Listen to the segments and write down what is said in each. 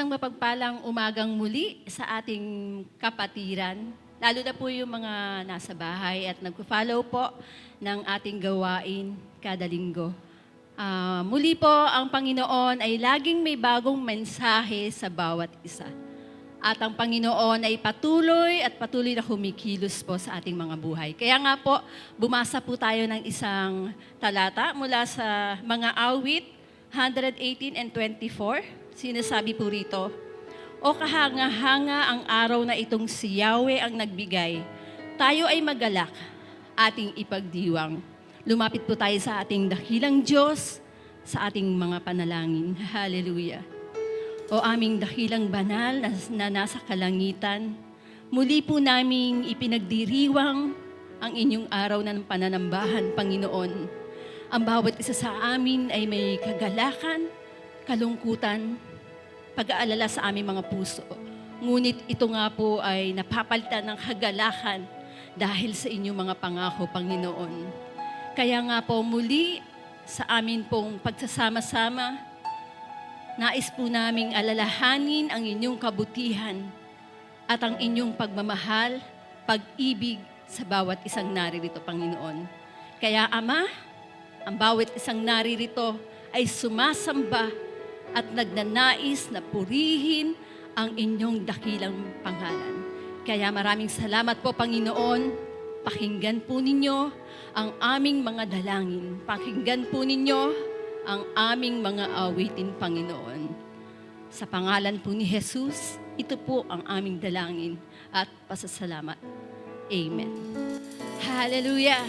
Isang mapagpalang umagang muli sa ating kapatiran, lalo na po yung mga nasa bahay at nagpo-follow po ng ating gawain kada linggo. Muli po, ang Panginoon ay laging may bagong mensahe sa bawat isa. At ang Panginoon ay patuloy na kumikilos po sa ating mga buhay. Kaya nga po, bumasa po tayo ng isang talata mula sa mga awit 118 and 24. Sinasabi po rito, "O kahanga-hanga ang araw na itong si Yahweh ang nagbigay, tayo ay magalak, ating ipagdiwang." Lumapit po tayo sa ating dakilang Diyos, sa ating mga panalangin. Hallelujah. O aming dakilang banal na nasa kalangitan, muli po naming ipinagdiriwang ang inyong araw na ng pananambahan, Panginoon. Ang bawat isa sa amin ay may kagalakan, kalungkutan, pag-aalala sa aming mga puso. Ngunit ito nga po ay napapalitan ng kagalakan dahil sa inyong mga pangako, Panginoon. Kaya nga po muli sa amin pong pagsasama-sama, nais po naming alalahanin ang inyong kabutihan at ang inyong pagmamahal, pag-ibig sa bawat isang naririto, Panginoon. Kaya Ama, ang bawat isang naririto ay sumasamba at nagnanais na purihin ang inyong dakilang pangalan. Kaya maraming salamat po, Panginoon. Pakinggan po ninyo ang aming mga dalangin. Pakinggan po ninyo ang aming mga awitin, Panginoon. Sa pangalan po ni Jesus, ito po ang aming dalangin at pasasalamat. Amen. Hallelujah!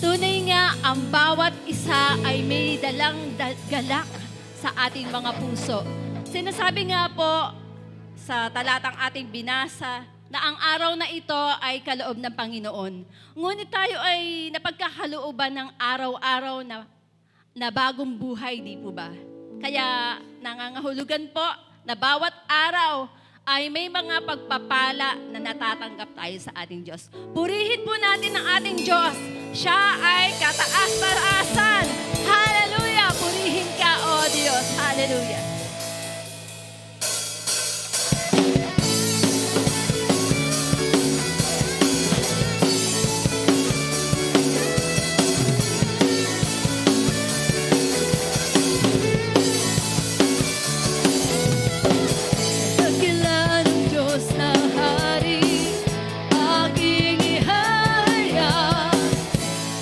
Tunay nga, ang bawat isa ay may dalang galak sa ating mga puso. Sinasabi nga po sa talatang ating binasa na ang araw na ito ay kaloob ng Panginoon. Ngunit tayo ay napagkakalooban ng araw-araw na bagong buhay, di po ba? Kaya nangangahulugan po na bawat araw ay may mga pagpapala na natatanggap tayo sa ating Diyos. Purihin po natin ang ating Diyos. Siya ay kataas-taasan. Hallelujah! Purihin ka, O Diyos. Hallelujah!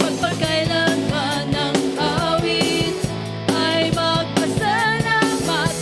Magpakailanman ng awit ay magpasalamat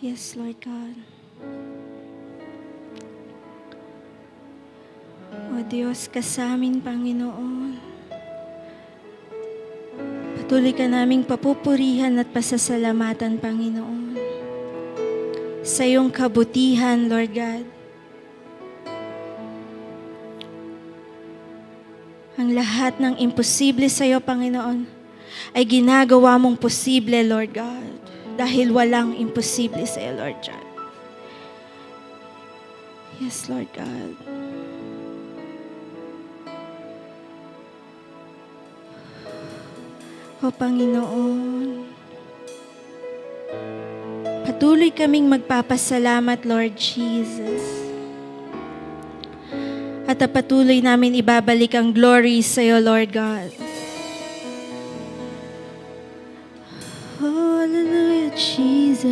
Yes, Lord God. O Diyos, kasamin, Panginoon. Patuloy ka naming papupurihan at pasasalamatan, Panginoon. Sa iyong kabutihan, Lord God. Ang lahat ng imposible sa iyo, Panginoon, ay ginagawa mong posible, Lord God. Dahil walang imposible sa iyo, Lord God. Yes, Lord God. O Panginoon, patuloy kaming magpapasalamat, Lord Jesus. At patuloy namin ibabalik ang glory sa iyo, Lord God. Hallelujah, Jesus.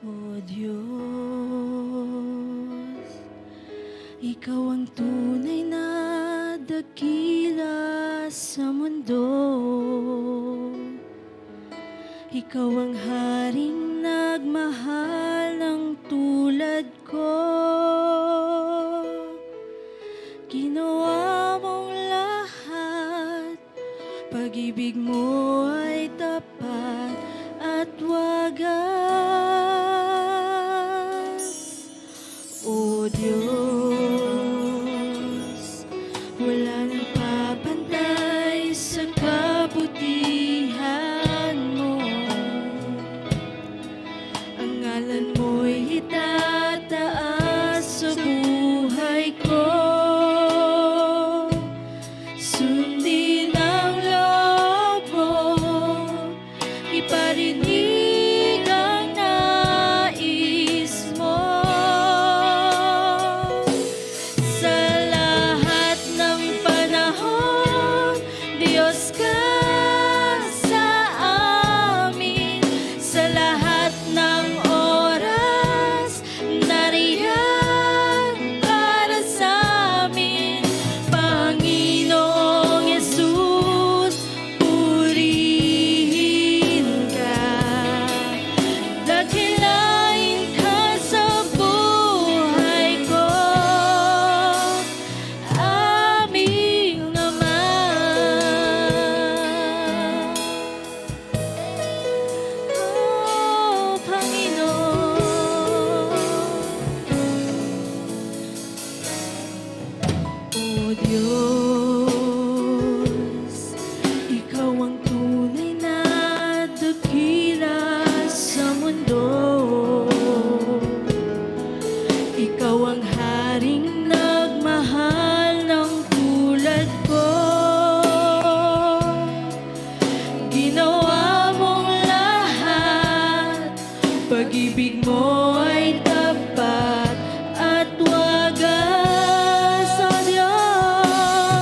O Diyos, Ikaw ang tunay na dakila sa mundo. Ikaw ang haring nagmahal ng tulad ko. Ginawa mong lahat, pag-ibig mo ay tapat at wagas. O Diyos, wala nang papantay sa kabutihan mo. Ang ngalan mo'y itataas sa buhay ko. Sundin ang loob mo, iparinig ang nais mo. Sa lahat ng panahon, Diyos ka sa amin. Sa lahat ng oras, nariyan para sa amin. Panginoong Yesus, purihin ka. Dakilain ka sa buhay ko, aming Ama. Oh, Panginoon. O Diyos, Ikaw ang tunay na dakila sa mundo. Ikaw ang haring nagmahal ng tulad ko. Ginawa mong lahat, pag-ibig mo ay tapat at wagas. O Diyos,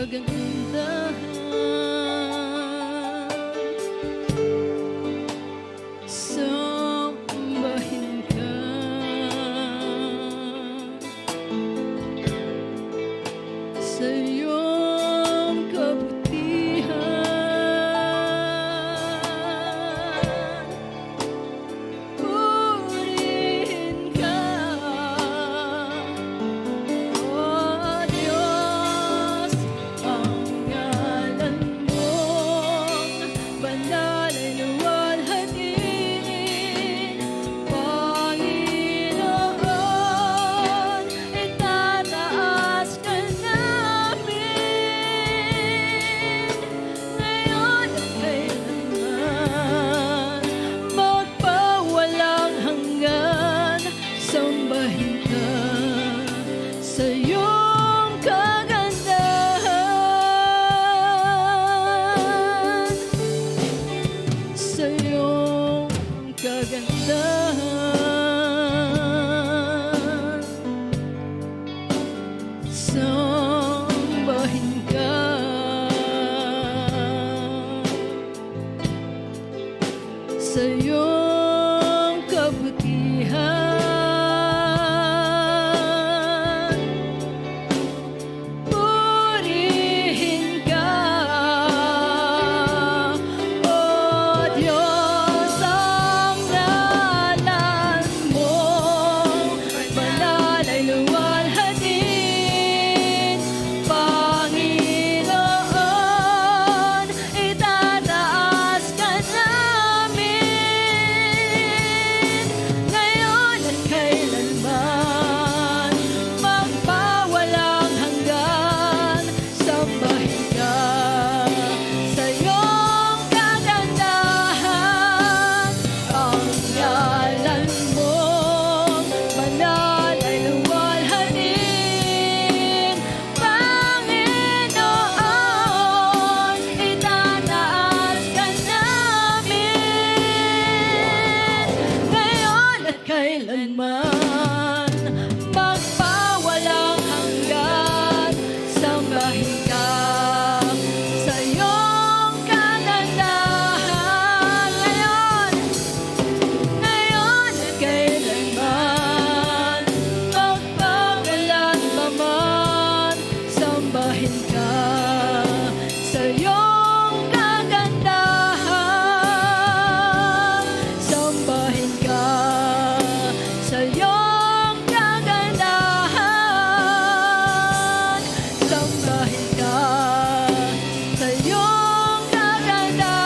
kagandahan. Sambahin ka sa iyong kabutihan. Purihin ka, O Diyos, ang ngalan mong banal ay luwalhatiin. Panginoon, itataas ka namin ngayon at kailanman, magpawalang hanggan. Sambahin ka sa iyong kagandahan, sa iyong kagandahan. Sambahin ka sa iyong kabutihan. Purihin ka, O Diyos, ang ngalan mong banal ay luwalhatiin. Panginoon, itataas ka namin ngayon at kailanman, magpawalang hanggan. Sambahin ka sa iyong kagandahan. Ang ngalan mong banal ay luwalhatiin. Panginoon, itataas ka namin ngayon at kailanman, magpawalang hanggan. Sambahin ka sa iyong kagandahan ngayon at kailanman, magpawalang paman. Sambahin ka sa iyong kagandahan. Sambahin ka sa iyong kagandahan. Sambahin ka sa iyong kagandahan.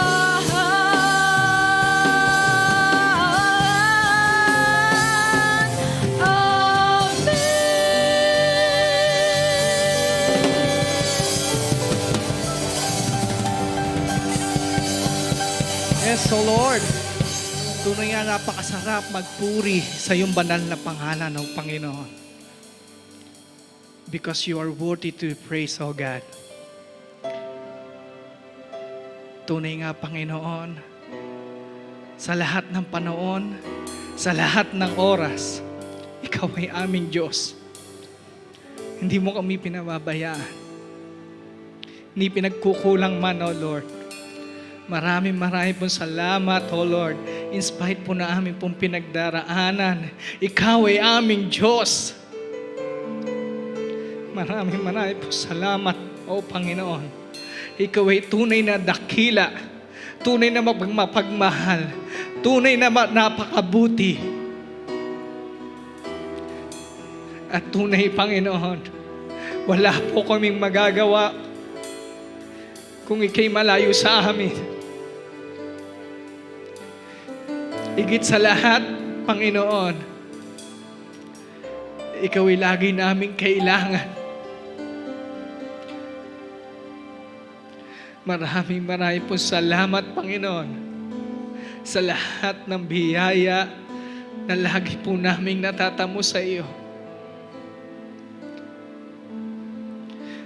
Amen. Yes, O Lord. Tunay nga napakasarap magpuri sa iyong banal na pangalan, O Panginoon. Because you are worthy to be praised, O God. Tunay nga, Panginoon, sa lahat ng panahon, sa lahat ng oras, Ikaw ay aming Diyos. Hindi mo kami pinababayaan. Hindi pinagkukulang man, O Lord. Maraming pong salamat, O Lord. In spite po na aming pong pinagdaraanan, Ikaw ay aming Diyos. Maraming pong salamat, O Panginoon. Ikaw ay tunay na dakila, tunay na mapagmahal, tunay na napakabuti. At tunay, Panginoon, wala po kaming magagawa kung Ika'y malayo sa amin. Higit sa lahat, Panginoon, Ikaw ay lagi naming kailangan. Maraming pong salamat, Panginoon, sa lahat ng biyaya na lagi po naming natatamo sa iyo.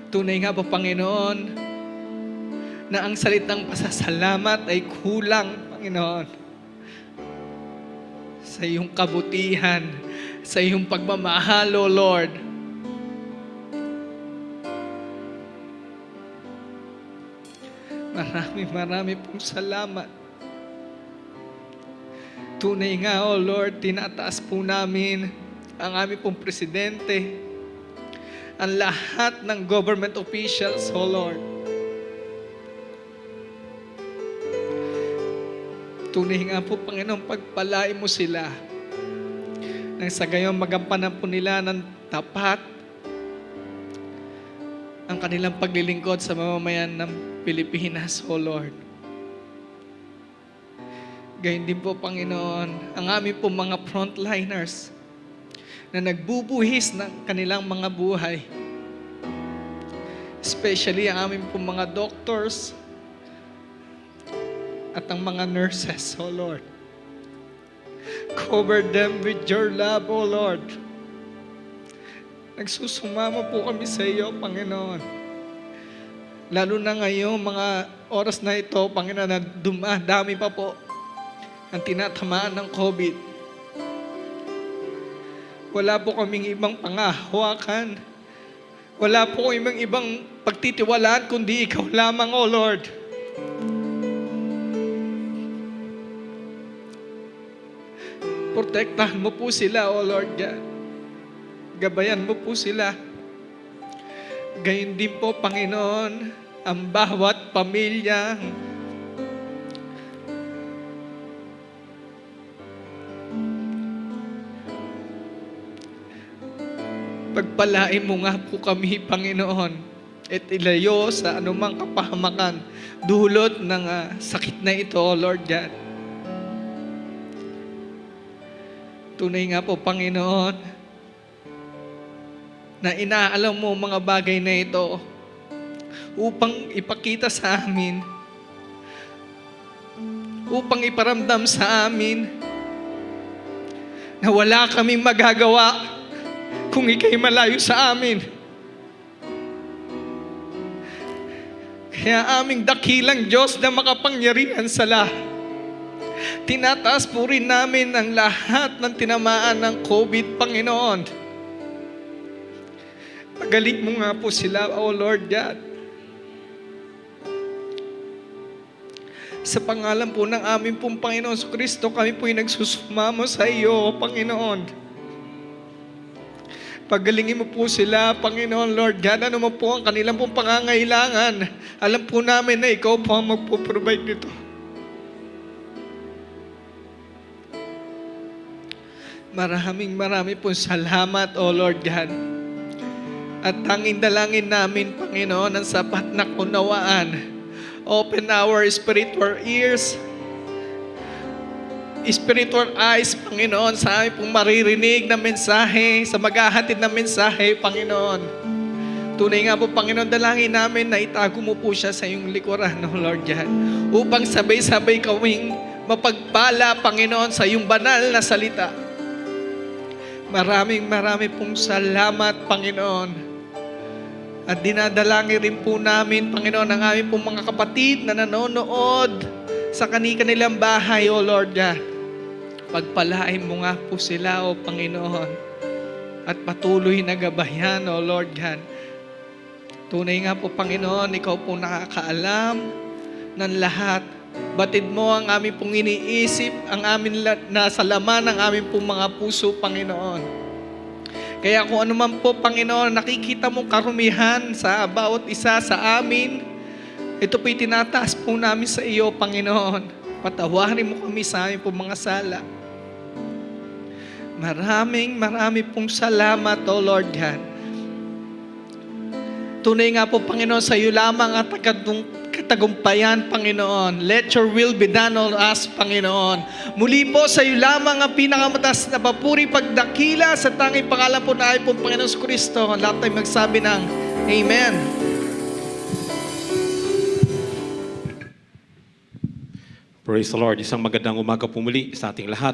Tunay nga po, Panginoon, na ang salitang pasasalamat ay kulang, Panginoon, sa iyong kabutihan, sa iyong pagmamahal, O Lord. marami pong salamat. Tunay nga, O Lord, tinataas po namin ang aming pong presidente, ang lahat ng government officials, O Lord. Tunay nga po, Panginoon, pagpalain mo sila nang sa gayon magampanan po nila ng tapat ang kanilang paglilingkod sa mamamayan ng Pilipinas, O Lord. Gayon din po, Panginoon, ang aming po mga frontliners na nagbubuhis ng kanilang mga buhay. Especially ang aming po mga doctors at ang mga nurses, O Lord. Cover them with your love, O Lord. Nagsusumama po kami sa iyo, Panginoon. Lalo na ngayon, mga oras na ito, Panginoon, na dumadami pa po ang tinatamaan ng COVID. Wala po kaming ibang pangahawakan. Wala po kaming ibang pagtitiwalaan kundi ikaw lamang, O Lord. Protektahan mo po sila, O Lord God. Gabayan mo po sila. Gayon din po, Panginoon, ang bawat pamilya. Pagpalain mo nga po kami, Panginoon, at ilayo sa anumang kapahamakan, dulot ng sakit na ito, O Lord God. Tunay nga po, Panginoon, na inaalam mo mga bagay na ito upang ipakita sa amin, upang iparamdam sa amin na wala kaming magagawa kung ika'y malayo sa amin. Kaya aming dakilang Diyos na makapangyarihan sa lahat, tinataas po rin namin ang lahat ng tinamaan ng COVID, Panginoon. Pagaling mo nga po sila, O Lord God. Sa pangalan po ng aming pong Panginoon Kristo, kami po'y nagsusumamo sa iyo, Panginoon. Pagalingin mo po sila, Panginoon, Lord God. Ano mo po ang kanilang pong pangangailangan. Alam po namin na ikaw po ang magpo-provide nito. Marami po salamat, O Lord God. At tanging dalangin namin, Panginoon, ang sapat na kunawaan. Open our spiritual ears, spiritual eyes, Panginoon, sa aming pong maririnig na mensahe, sa maghahatid na mensahe, Panginoon. Tunay nga po, Panginoon, dalangin namin na itago mo po siya sa iyong likuran, O Lord God, upang sabay-sabay kaming mapagpala, Panginoon, sa iyong banal na salita. Marami pong salamat, Panginoon. At dinadalangin rin po namin, Panginoon, ang aming pong mga kapatid na nanonood sa kanilang bahay, O Lord God. Pagpalain mo nga po sila, O Panginoon. At patuloy na gabayan, O Lord God. Tunay nga po, Panginoon, ikaw po nakakaalam ng lahat. Batid mo ang aming pong iniisip, ang aming nasa laman ng aming pong mga puso, Panginoon. Kaya kung ano man po, Panginoon, nakikita mong karumihan sa bawat isa sa amin, ito po'y tinataas po namin sa iyo, Panginoon. Patawarin mo kami sa aming pong mga sala. Marami pong salamat, O Lord God. Tunay nga po, Panginoon, sa iyo lamang at katagumpayan, Panginoon. Let your will be done on us, Panginoon. Muli po, sa iyo lamang ang pinakamataas na papuri pagdakila sa tanging pangalan po na ay po Panginoon Kristo. Lahat tayo magsabi ng Amen. Praise the Lord. Isang magandang umaga po muli sa ating lahat.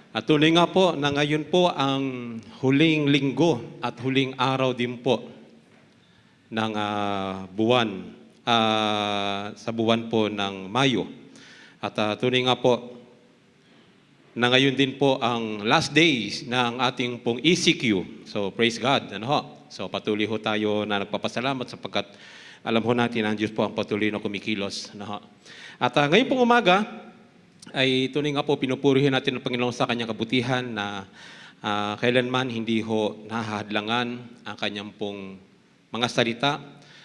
At tunay nga po na ngayon po ang huling linggo at huling araw din po ng buwan, sa buwan po ng Mayo. At tunay nga po na ngayon din po ang last days ng ating pong ECQ. So praise God. Ano ho? So patuloy ho tayo na nagpapasalamat sapagkat alam ho natin ang Diyos po ang patuloy na kumikilos. No? At ngayon pong umaga, ay tunay nga po pinupurihin natin ang Panginoon sa kanyang kabutihan na kailanman hindi ho nahahadlangan ang kanyang pong mga salita.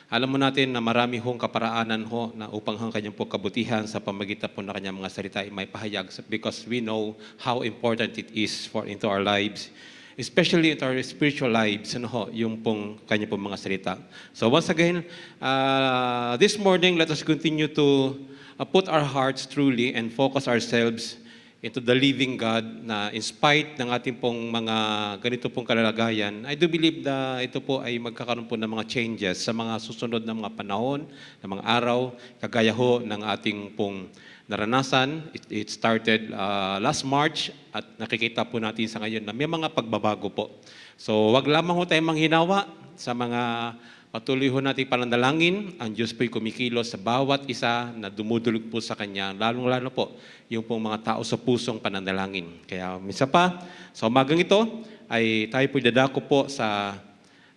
Alam mo natin na marami hong kaparaanan ho na upang ang kanyang po kabutihan sa pamagitan po na kanyang mga salita ay may pahayag because we know how important it is for into our lives, especially into our spiritual lives, ano ho, yung pong kanyang pong mga salita. So once again, this morning, let us continue to put our hearts truly and focus ourselves into the living God na in spite ng ating pong mga ganito pong kalalagayan, I do believe na ito po ay magkakaroon po ng mga changes sa mga susunod na mga panahon, na mga araw, kagaya ho ng ating pong naranasan. It started last March at nakikita po natin sa ngayon na may mga pagbabago po. So wag lamang ho tayong manghinawa sa mga patuloy ho natin panandalangin. Ang Diyos po'y kumikilos sa bawat isa na dumudulog po sa Kanya, lalong-lalo po yung pong mga tao sa pusong panandalangin. Kaya minsan pa, sa umagang ito, ay tayo po'y dadako po sa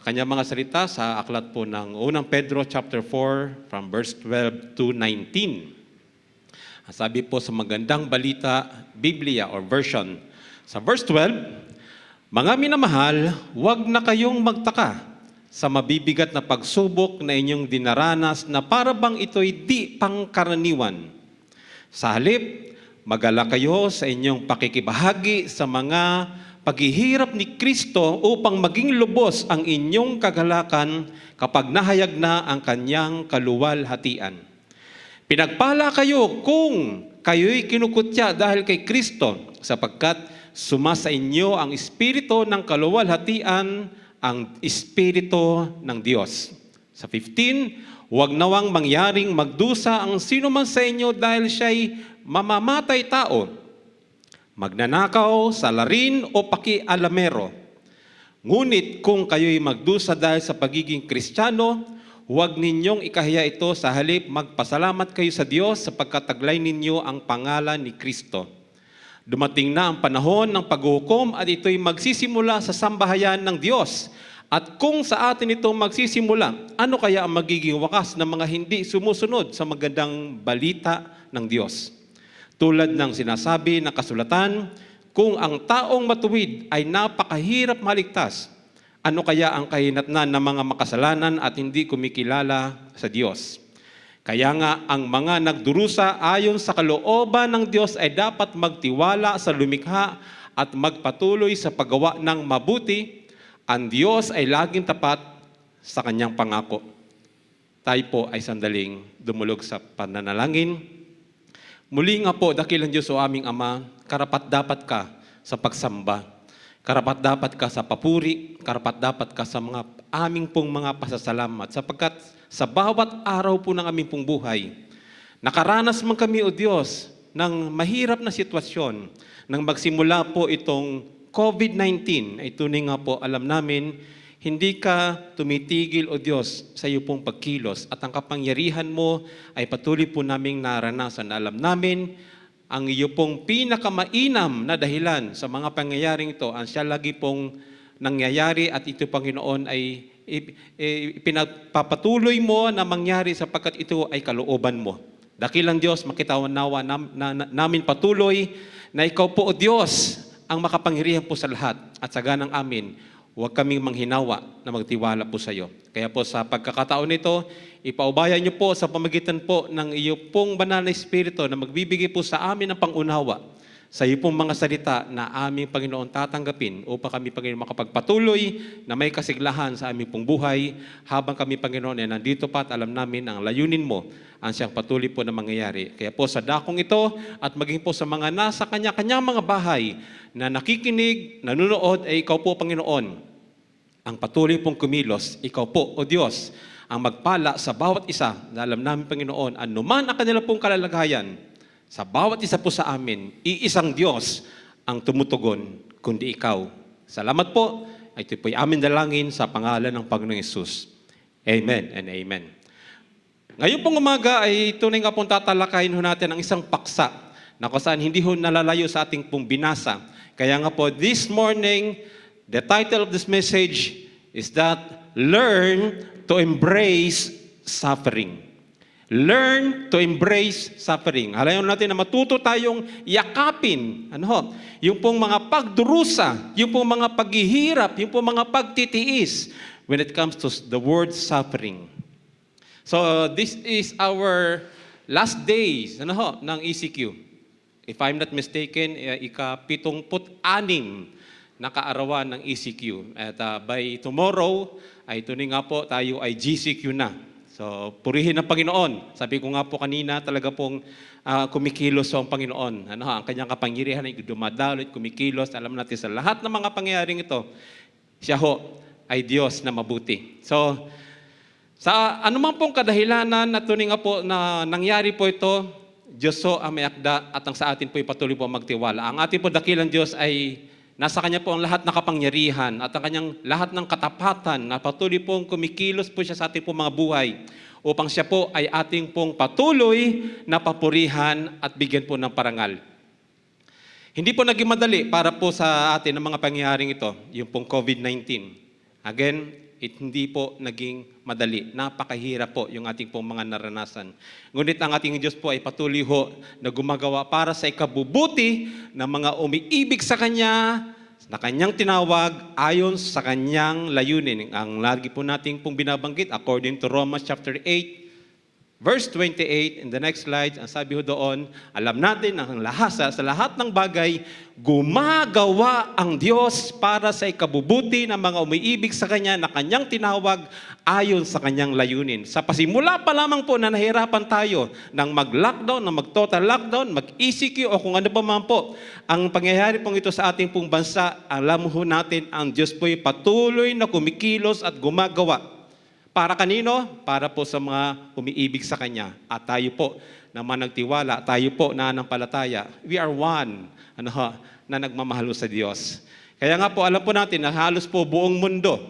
Kanyang mga salita sa aklat po ng unang Pedro chapter 4 from verse 12 to 19. Sabi po sa magandang balita, Biblia or version, sa verse 12, mga minamahal, huwag na kayong magtaka sa mabibigat na pagsubok na inyong dinaranas na para bang ito'y di pangkaraniwan. Sa halip, mag-alala kayo sa inyong pakikibahagi sa mga paghihirap ni Kristo upang maging lubos ang inyong kagalakan kapag nahayag na ang kanyang kaluwalhatian. Pinagpala kayo kung kayo'y kinukutya dahil kay Kristo sapagkat sumasa inyo ang espiritu ng kaluwalhatian, ang espiritu ng Diyos. Sa 15, huwag nawang mangyaring magdusa ang sino man sa inyo dahil siya'y mamamatay tao, magnanakaw, salarin o pakialamero. Ngunit kung kayo'y magdusa dahil sa pagiging Kristiyano, huwag ninyong ikahiya ito, sa halip magpasalamat kayo sa Diyos sapagkat taglay ninyo ang pangalan ni Kristo. Dumating na ang panahon ng paghuhukom at ito'y magsisimula sa sambahayan ng Diyos. At kung sa atin ito magsisimula, ano kaya ang magiging wakas ng mga hindi sumusunod sa magandang balita ng Diyos? Tulad ng sinasabi ng kasulatan, kung ang taong matuwid ay napakahirap maligtas, ano kaya ang kahinatnan ng mga makasalanan at hindi kumikilala sa Diyos? Kaya nga, ang mga nagdurusa ayon sa kalooban ng Diyos ay dapat magtiwala sa lumikha at magpatuloy sa paggawa ng mabuti. Ang Diyos ay laging tapat sa kanyang pangako. Tayo po ay sandaling dumulog sa pananalangin. Muli nga po, dakilang Diyos o aming Ama, karapat-dapat ka sa pagsamba. Karapat-dapat ka sa papuri. Karapat-dapat ka sa mga aming pong mga pasasalamat sapagkat sa bawat araw po ng aming pong buhay, nakaranas man kami, O Diyos, ng mahirap na sitwasyon. Nang magsimula po itong COVID-19, ay tunay nga po, alam namin, hindi ka tumitigil, O Diyos, sa iyo pong pagkilos. At ang kapangyarihan mo ay patuloy po naming naranasan. Alam namin, ang iyo pong pinakamainam na dahilan sa mga pangyayaring ito, ang siya lagi pong nangyayari at ito, Panginoon, ay pinagpapatuloy mo na mangyari sapagkat ito ay kalooban mo. Dakilang Diyos, makitawan nawa namin patuloy na ikaw po, O Diyos, ang makapangyarihan po sa lahat at sa ganang amin, huwag kaming manghinawa na magtiwala po sa iyo. Kaya po sa pagkakataon nito, ipaubayan niyo po sa pamagitan po ng iyo pong banal na Espiritu na magbibigay po sa amin ng pangunawa sa iyo pong mga salita na aming Panginoon tatanggapin upang kami, Panginoon, makapagpatuloy na may kasiglahan sa aming pong buhay habang kami, Panginoon, ay nandito pa at alam namin ang layunin mo ang siyang patuloy po na mangyayari. Kaya po sa dakong ito at maging po sa mga nasa kanya-kanyang mga bahay na nakikinig, nanunood, ay ikaw po, Panginoon, ang patuloy pong kumilos. Ikaw po, O Diyos, ang magpala sa bawat isa na alam namin, Panginoon, anuman ang kanila pong kalalagayan, sa bawat isa po sa amin, iisang Diyos ang tumutugon, kundi ikaw. Salamat po. Ito po'y amin dalangin sa pangalan ng Panginoong Hesus. Amen and amen. Ngayon pong umaga ay tunay nga pong tatalakayin ho natin ang isang paksa na kung saan hindi ho nalalayo sa ating pong binasa. Kaya nga po, this morning, the title of this message is that Learn to Embrace suffering. Learn to embrace suffering. Halayon natin na matuto tayong yakapin, yung pong mga pagdurusa, yung pong mga paghihirap, yung pong mga pagtitiis when it comes to the word suffering. So this is our last days ng ECQ. If I'm not mistaken, ika-76 na kaarawan ng ECQ. At by tomorrow, ay tunay nga po tayo ay GCQ na. So, purihin ang Panginoon. Sabi ko nga po kanina, talaga pong kumikilos ang Panginoon. Ang kanyang kapangyarihan ay dumadaloy, kumikilos. Alam natin sa lahat ng mga pangyayaring ito, siya ho ay Diyos na mabuti. So, sa anuman pong kadahilanan na tunay nga po na nangyari po ito, Diyos ho ang may akda at ang sa atin po ay patuloy po magtiwala. Ang ating po dakilang Diyos ay nasa Kanya po ang lahat ng kapangyarihan at ang Kanyang lahat ng katapatan na patuloy pong kumikilos po siya sa ating po mga buhay upang siya po ay ating pong patuloy na papurihan at bigyan po ng parangal. Hindi po naging madali para po sa atin ang mga pangyayaring ito, yung pong COVID-19. Again, hindi po naging madali. Napakahirap po yung ating pong mga naranasan. Ngunit ang ating Diyos po ay patuloy ho na gumagawa para sa ikabubuti ng mga umiibig sa Kanya, na Kanyang tinawag ayon sa Kanyang layunin. Ang lagi po nating pong binabanggit according to Romans chapter 8, verse 28, in the next slide, ang sabi ho doon, alam natin na sa lahat ng bagay, gumagawa ang Diyos para sa ikabubuti ng mga umiibig sa Kanya na Kanyang tinawag ayon sa Kanyang layunin. Sa pasimula pa lamang po na nahirapan tayo ng mag-lockdown, ng mag-total lockdown, mag-ECQ o kung ano pa man po, ang pangyayari pong ito sa ating pong bansa, alam ho natin, ang Diyos po ay patuloy na kumikilos at gumagawa. Para kanino? Para po sa mga umiibig sa Kanya. At tayo po na managtiwala, tayo po na nanampalataya. We are one na nagmamahalo sa Diyos. Kaya nga po, alam po natin na halos po buong mundo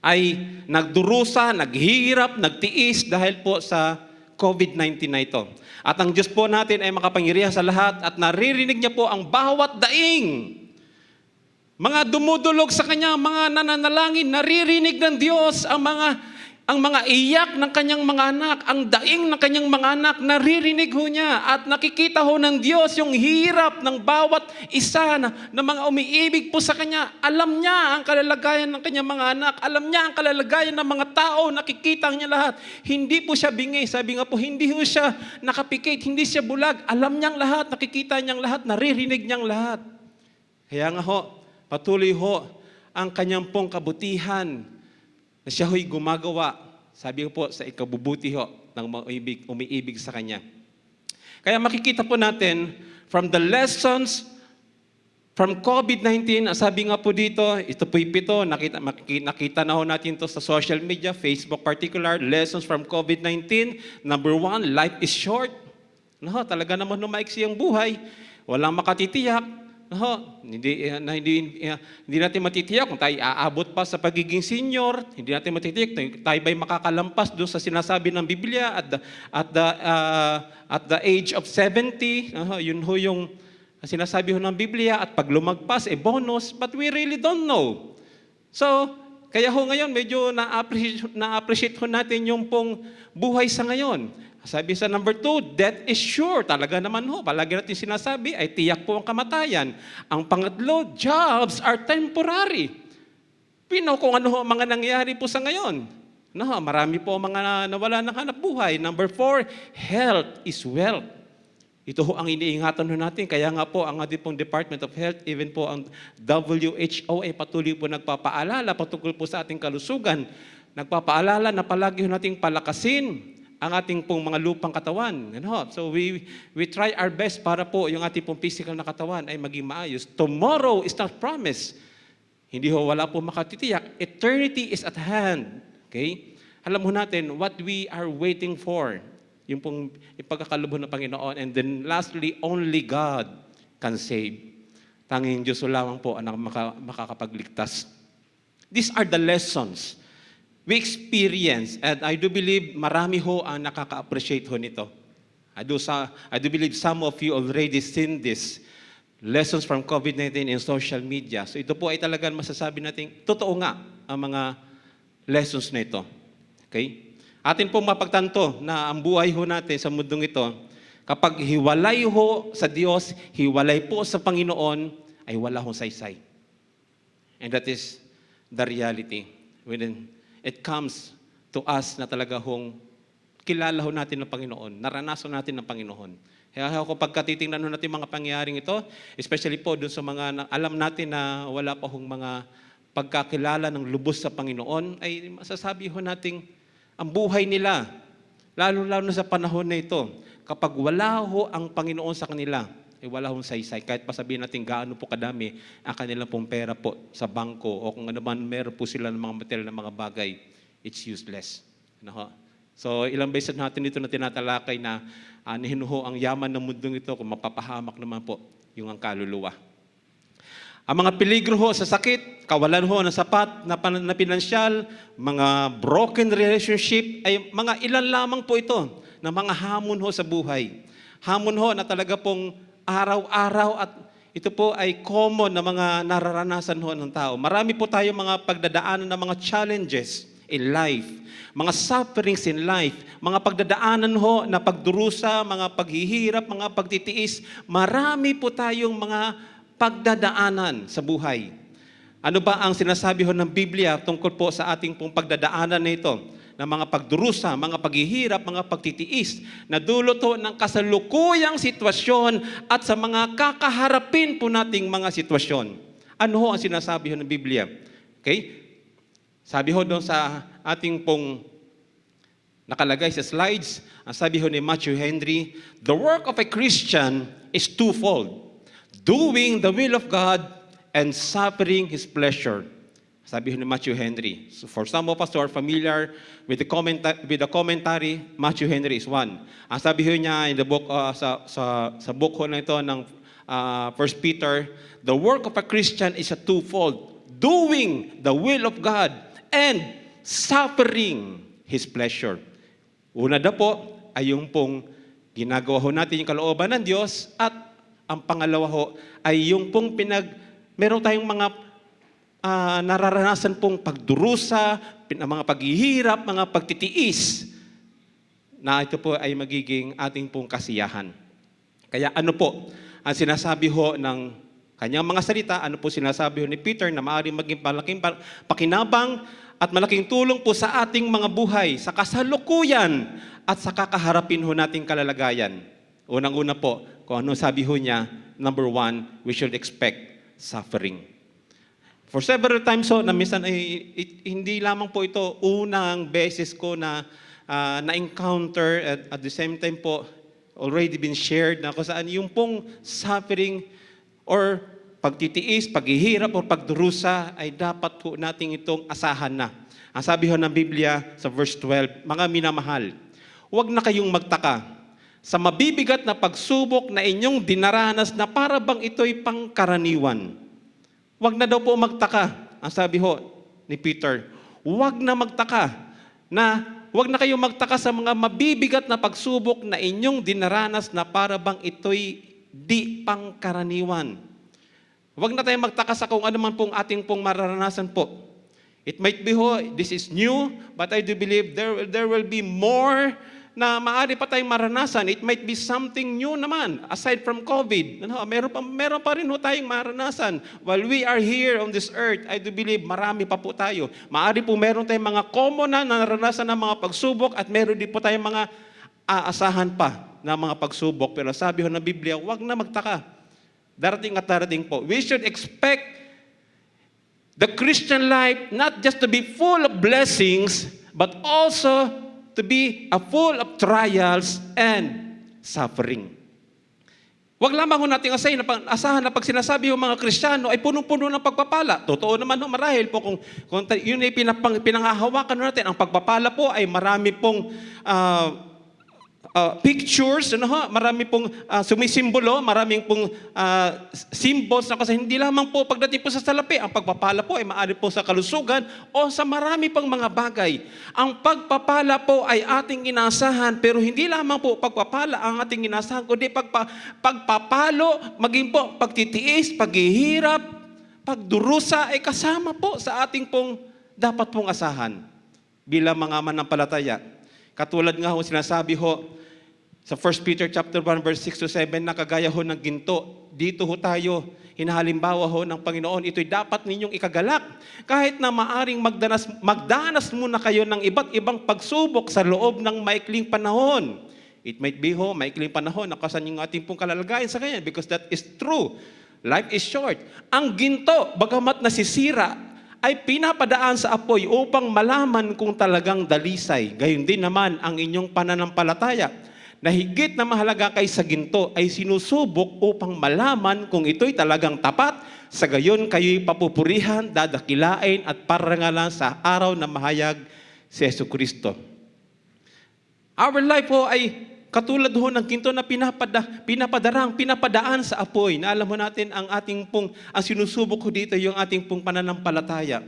ay nagdurusa, naghihirap, nagtiis dahil po sa COVID-19 na ito. At ang Diyos po natin ay makapangyarihan sa lahat at naririnig niya po ang bawat daing. Mga dumudulog sa Kanya, mga nananalangin, naririnig ng Diyos ang mga iyak ng Kanyang mga anak, ang daing ng Kanyang mga anak, naririnig ho niya at nakikita ho ng Diyos yung hirap ng bawat isa na mga umiibig po sa Kanya. Alam niya ang kalalagayan ng Kanyang mga anak, alam niya ang kalalagayan ng mga tao, nakikita niya lahat. Hindi po siya bingi, sabi nga po, hindi ho siya nakapikit, hindi siya bulag. Alam niyang lahat, nakikita niyang lahat, naririnig niyang lahat. Kaya nga ho, patuloy ho ang Kanyang pong kabutihan na siya ho'y gumagawa, sabi ko po, sa ikabubuti ho ng umiibig sa Kanya. Kaya makikita po natin from the lessons from COVID-19, sabi nga po dito, ito po'y 7, nakita na ho natin to sa social media, Facebook particular, lessons from COVID-19. Number 1, life is short. Talaga naman maiksi ang buhay. Walang makatitiyak. Hindi natin matitiyak kung tayo aabot pa sa pagiging senior, hindi natin matitiyak tayo ba'y makakalampas doon sa sinasabi ng Biblia at the age of 70. Yun ho yung sinasabi ho ng Biblia at pag lumagpas, bonus, but we really don't know. So, kaya ho ngayon, medyo na-appreciate ho natin yung pong buhay sa ngayon. Sabi sa number 2, death is sure. Talaga naman ho, palagi natin sinasabi, ay tiyak po ang kamatayan. Ang pangatlo, jobs are temporary. Pino kung ano ho mga nangyari po sa ngayon. Marami po mga nawala ng hanap buhay. Number 4, health is wealth. Ito ho ang iniingatan ho natin. Kaya nga po, ang ating pong Department of Health, even po ang WHO ay patuloy po nagpapaalala patungkol po sa ating kalusugan. Nagpapaalala na palagi ho nating palakasin ang ating pong mga lupang katawan. So we try our best para po yung ating pong physical na katawan ay maging maayos. Tomorrow is not promised. Hindi ho, wala po makatitiyak. Eternity is at hand. Okay? Alam mo natin what we are waiting for. Yung pong ipagkakalubho ng Panginoon. And then lastly, only God can save. Tanging Diyos lamang po ang makakapagligtas. These are the lessons we experience, and I do believe marami ho ang nakaka-appreciate ho nito. I do believe some of you already seen this lessons from COVID-19 in social media. So ito po ay talagang masasabi natin, totoo nga ang mga lessons na ito. Okay? Atin pong mapagtanto na ang buhay ho natin sa mundong ito, kapag hiwalay ho sa Diyos, hiwalay po sa Panginoon, ay wala hong saysay. And that is the reality. When it comes to us na talaga hong kilala ho natin ng Panginoon, naranasan natin ng Panginoon. Kaya kapag titingnan ho natin mga pangyayaring ito, especially po dun sa mga alam natin na wala pa hong mga pagkakilala ng lubos sa Panginoon, ay masasabi ho nating ang buhay nila, lalo-lalo na sa panahon na ito, kapag wala ho ang Panginoon sa kanila, ay wala hong saysay. Kahit pa sabihin natin gaano po kadami ang kanilang pong pera po sa bangko o kung ano man meron po sila ng mga material na mga bagay, it's useless. Ano ho? So ilang beses natin dito na tinatalakay na anihin ho ang yaman ng mundong ito kung mapapahamak naman po yung ang kaluluwa. Ang mga peligro ho sa sakit, kawalan ho ng sapat na pinansyal, mga broken relationship, ay mga ilan lamang po ito na mga hamon ho sa buhay. Hamon ho na talaga pong araw-araw at ito po ay common na mga nararanasan ho ng tao. Marami po tayo mga pagdadaanan ng mga challenges in life, mga sufferings in life, mga pagdadaanan ho na pagdurusa, mga paghihirap, mga pagtitiis. Marami po tayong mga pagdadaanan sa buhay. Ano ba ang sinasabi ho ng Biblia tungkol po sa ating pong pagdadaanan na ito? Na mga pagdurusa, mga paghihirap, mga pagtitiis, na dulot ho ng kasalukuyang sitwasyon at sa mga kakaharapin po nating mga sitwasyon. Ano ho ang sinasabi ho ng Biblia? Okay? Sabi ho doon sa ating pong nakalagay sa slides, ang sabi ho ni Matthew Henry, the work of a Christian is twofold. Doing the will of God and suffering His pleasure. Sabi ni Matthew Henry. So for some of us who are familiar with the commentary, Matthew Henry is one. Ang sabi niya in the book, sa book na ito ng 1 Peter, the work of a Christian is a twofold. Doing the will of God and suffering His pleasure. Una na po ay yung pong ginagawa ho natin yung kalooban ng Diyos at ang pangalawa ho ay yung pong meron tayong mga nararanasan pong pagdurusa, mga paghihirap, mga pagtitiis, na ito po ay magiging ating pong kasiyahan. Kaya ano po ang sinasabi ho ng kanyang mga salita, ano po sinasabi ho ni Peter na maaaring maging malaking pakinabang at malaking tulong po sa ating mga buhay, sa kasalukuyan at sa kakaharapin ho nating kalalagayan. Unang-una po, kung ano sabi ho niya, number one, we should expect suffering. For several times ho, na minsan ay hindi lamang po ito unang beses ko na na-encounter at the same time po already been shared na kung saan yung pong suffering or pagtitiis, paghihirap o pagdurusa ay dapat po nating itong asahan na. Ang sabi ho ng Biblia sa verse 12, mga minamahal, huwag na kayong magtaka sa mabibigat na pagsubok na inyong dinaranas na para bang ito'y pangkaraniwan. Huwag na daw po magtaka. Ang sabi ho ni Peter, huwag na magtaka na huwag na kayong magtaka sa mga mabibigat na pagsubok na inyong dinaranas na para bang ito'y di pangkaraniwan. Huwag na tayong magtaka sa kung ano man pong ating pong mararanasan po. It might be ho, this is new, but I do believe there will be more na maaari pa tayong maranasan. It might be something new naman, aside from COVID. Meron pa rin ho tayong maranasan. While we are here on this earth, I do believe marami pa po tayo. Maaari po meron tayong mga common na naranasan ng mga pagsubok at meron din po tayong mga aasahan pa na mga pagsubok. Pero sabi ho ng Biblia, huwag na magtaka. Darating at darating po. We should expect the Christian life not just to be full of blessings, but also to be full of trials and suffering. Huwag lamang ho natin asahan na pag sinasabi yung mga Kristiyano ay punong-puno ng pagpapala. Totoo naman ho, marahil po kung yun ay pinangahawakan natin, ang pagpapala po ay marami pong pictures, marami pong sumisimbolo, maraming pong symbols na kasi hindi lamang po pagdating po sa salapi, ang pagpapala po ay maaari po sa kalusugan o sa marami pang mga bagay. Ang pagpapala po ay ating inasahan, pero hindi lamang po pagpapala ang ating inasahan, kundi pagpapalo, maging po pagtitiis, paghihirap, pagdurusa ay kasama po sa ating pong dapat pong asahan bilang mga manampalataya. Katulad nga ho, sinasabi ho, sa 1 Peter chapter 1, verse 6 to 7, na kagaya ho ng ginto, dito ho tayo, hinahalimbawa ho ng Panginoon, ito'y dapat ninyong ikagalak. Kahit na maaring magdanas muna kayo ng iba't ibang pagsubok sa loob ng maikling panahon. It might be ho, maikling panahon, nakasan yung ating pong kalalagayan sa kanya, because that is true. Life is short. Ang ginto, bagamat nasisira, ay pinapadaan sa apoy upang malaman kung talagang dalisay. Gayon din naman ang inyong pananampalataya, na higit na mahalaga kaysa ginto ay sinusubok upang malaman kung ito'y talagang tapat, sa gayon kayo'y papupurihan, dadakilain at parangalan sa araw na mahayag si Jesucristo. Our life po ay katulad ho ng ginto na pinapadaan sa apoy. Na alam mo natin ang ang sinusubok ko dito yung ating pong pananampalataya.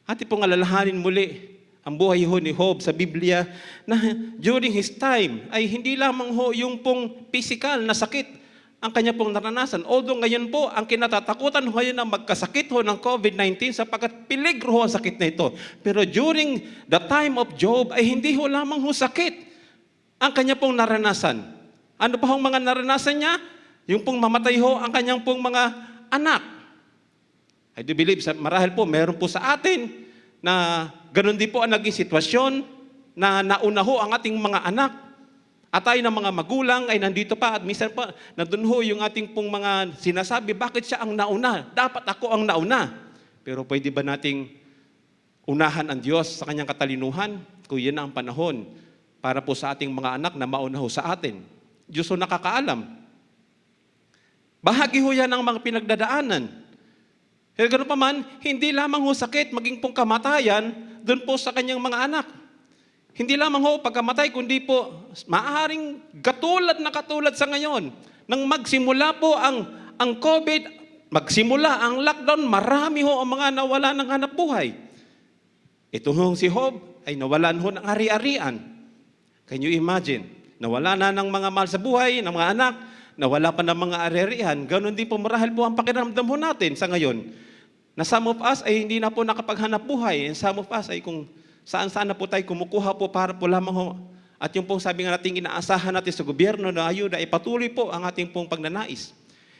Ating pong alalahanin muli ang buhay ho ni Job sa Biblia na during his time ay hindi lamang ho yung pong physical na sakit ang kanya pong naranasan. Although ngayon po, ang kinatatakutan ho ngayon na magkasakit ho ng COVID-19 sapagkat peligro ho ang sakit na ito. Pero during the time of Job ay hindi ho lamang ho sakit ang kanya pong naranasan. Ano pa hong mga naranasan niya? Yung pong mamatay ho ang kanyang pong mga anak. I do believe, marahil po, meron po sa atin na ganun din po ang naging sitwasyon na nauna ho ang ating mga anak. At tayo ng mga magulang ay nandito pa at minsan pa nandun ho yung ating pong mga sinasabi, bakit siya ang nauna? Dapat ako ang nauna. Pero pwede ba nating unahan ang Diyos sa kanyang katalinuhan kung yan ang panahon para po sa ating mga anak na mauna ho sa atin? Diyos ho nakakaalam. Bahagi ho yan ang mga pinagdadaanan. Kaya gano'n pa man, hindi lamang ho sakit, maging pong kamatayan, doon po sa kanyang mga anak. Hindi lamang ho pagkamatay, kundi po maaaring katulad sa ngayon. Nang magsimula po ang COVID, magsimula ang lockdown, marami ho ang mga nawala ng hanap buhay. Ito ho si Job ay nawalan ho ng ari-arian. Can you imagine? Nawala na ng mga mahal sa buhay, ng mga anak, nawala pa ng mga ari-arian. Ganon din po marahil po ang pakiramdam ho natin sa ngayon. Na some of us ay hindi na po nakapaghanap buhay. And some of us ay kung saan-saan na po tayo kumukuha po para po lamang ho. At yung pong sabi nga natin, inaasahan natin sa gobyerno na ayuda, ay patuloy po ang ating pong pagnanais.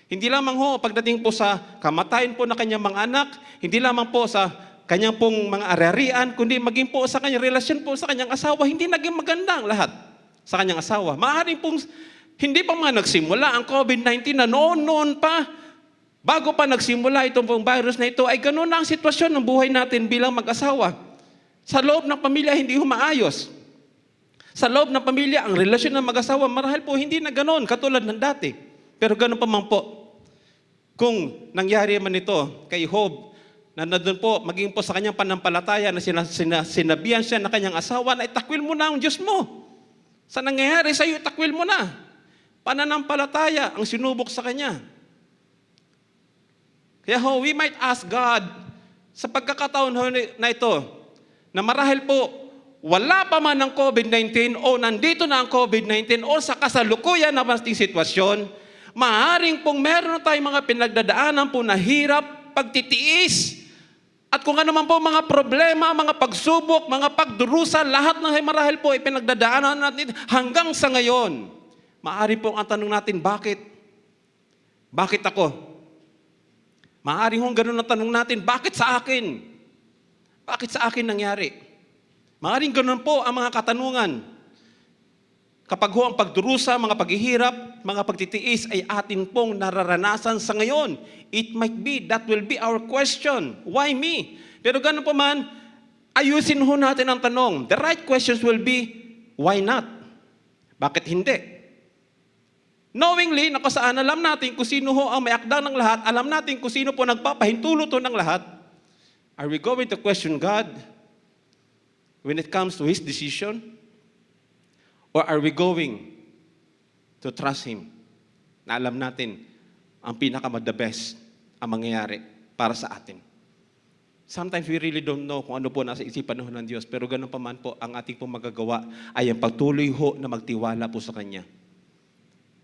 Hindi lamang ho, pagdating po sa kamatayan po na kanyang mga anak, hindi lamang po sa kanyang pong mga ari-arian, kundi maging po sa kanyang relasyon po sa kanyang asawa, hindi naging maganda ang lahat sa kanyang asawa. Maaaring pong hindi pa mga nagsimula ang COVID-19 na noon pa, bago pa nagsimula itong pong virus na ito, ay ganoon na ang sitwasyon ng buhay natin bilang mag-asawa. Sa loob ng pamilya, hindi humaayos. Sa loob ng pamilya, ang relasyon ng mag-asawa, marahil po hindi na ganoon, katulad ng dati. Pero ganoon pa man po. Kung nangyari man ito kay Job, na nandun po, maging po sa kanyang panampalataya na sinabihan siya na kanyang asawa na itakwil mo na ang Diyos mo. Sa nangyayari sa iyo, itakwil mo na. Pananampalataya ang sinubok sa kanya. Kaya we might ask God sa pagkakataon na ito, na marahil po, wala pa man ang COVID-19 o nandito na ang COVID-19 o sa kasalukuyan na masting sitwasyon, maaaring pong meron tayong mga pinagdadaanan po na hirap, pagtitiis, at kung ano man po mga problema, mga pagsubok, mga pagdurusa, lahat ng marahil po ipinagdadaanan natin hanggang sa ngayon. Maaari po ang tanong natin, bakit? Bakit ako? Maaaring kung ganun ang tanong natin, bakit sa akin? Bakit sa akin nangyari? Maaaring ganun po ang mga katanungan. Kapag ho ang pagdurusa, mga paghihirap, mga pagtitiis ay atin pong nararanasan sa ngayon. It might be, that will be our question. Why me? Pero ganun po man, ayusin ho natin ang tanong. The right questions will be, why not? Bakit hindi? Knowingly, na kung saan alam natin kung sino ho ang may akda ng lahat, alam natin kung sino po nagpapahintulot ho ng lahat, are we going to question God when it comes to His decision? Or are we going to trust Him na alam natin ang the best ang mangyayari para sa atin? Sometimes we really don't know kung ano po nasa isipan ng Diyos, pero ganun pa man po, ang ating pong magagawa ay ang pagtuloy ho na magtiwala po sa Kanya.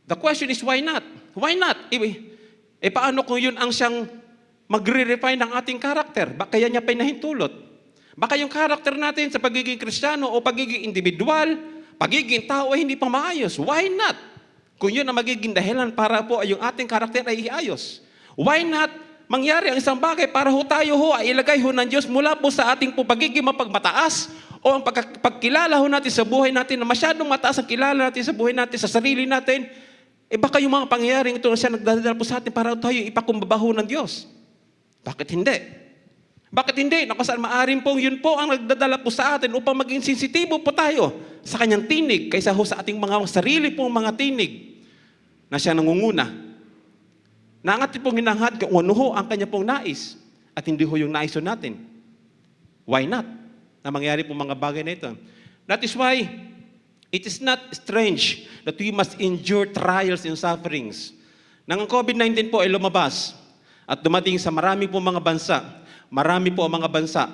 The question is, why not? Why not? Paano kung yun ang siyang magre-refine ng ating karakter? Kaya niya pinahintulot? Baka yung karakter natin sa pagiging Kristiyano o pagiging individual, pagiging tao ay hindi pa maayos. Why not? Kung yun ang magiging dahilan para po yung ating karakter ay iayos. Why not mangyari ang isang bagay para tayo ay ilagay ng Diyos mula po sa ating po pagiging mapagmataas o ang pagkilala natin sa buhay natin na masyadong mataas ang kilala natin sa buhay natin, sa sarili natin, baka yung mga pangyayaring ito na siya nagdadala po sa atin para tayo ipakumbabaho ng Diyos. Bakit hindi? Bakit hindi? Saan maaring pong yun po ang nagdadala po sa atin upang maging sensitibo po tayo sa kanyang tinig kaysa sa ating mga sarili pong mga tinig na siya nangunguna. Na ang ating pong hinahad kung ano ho ang kanya pong nais at hindi ho yung nais natin. Why not? Na mangyari po mga bagay na ito. That is why it is not strange that we must endure trials and sufferings. Nang ang COVID-19 po ay lumabas at dumating sa marami po mga bansa, marami po ang mga bansa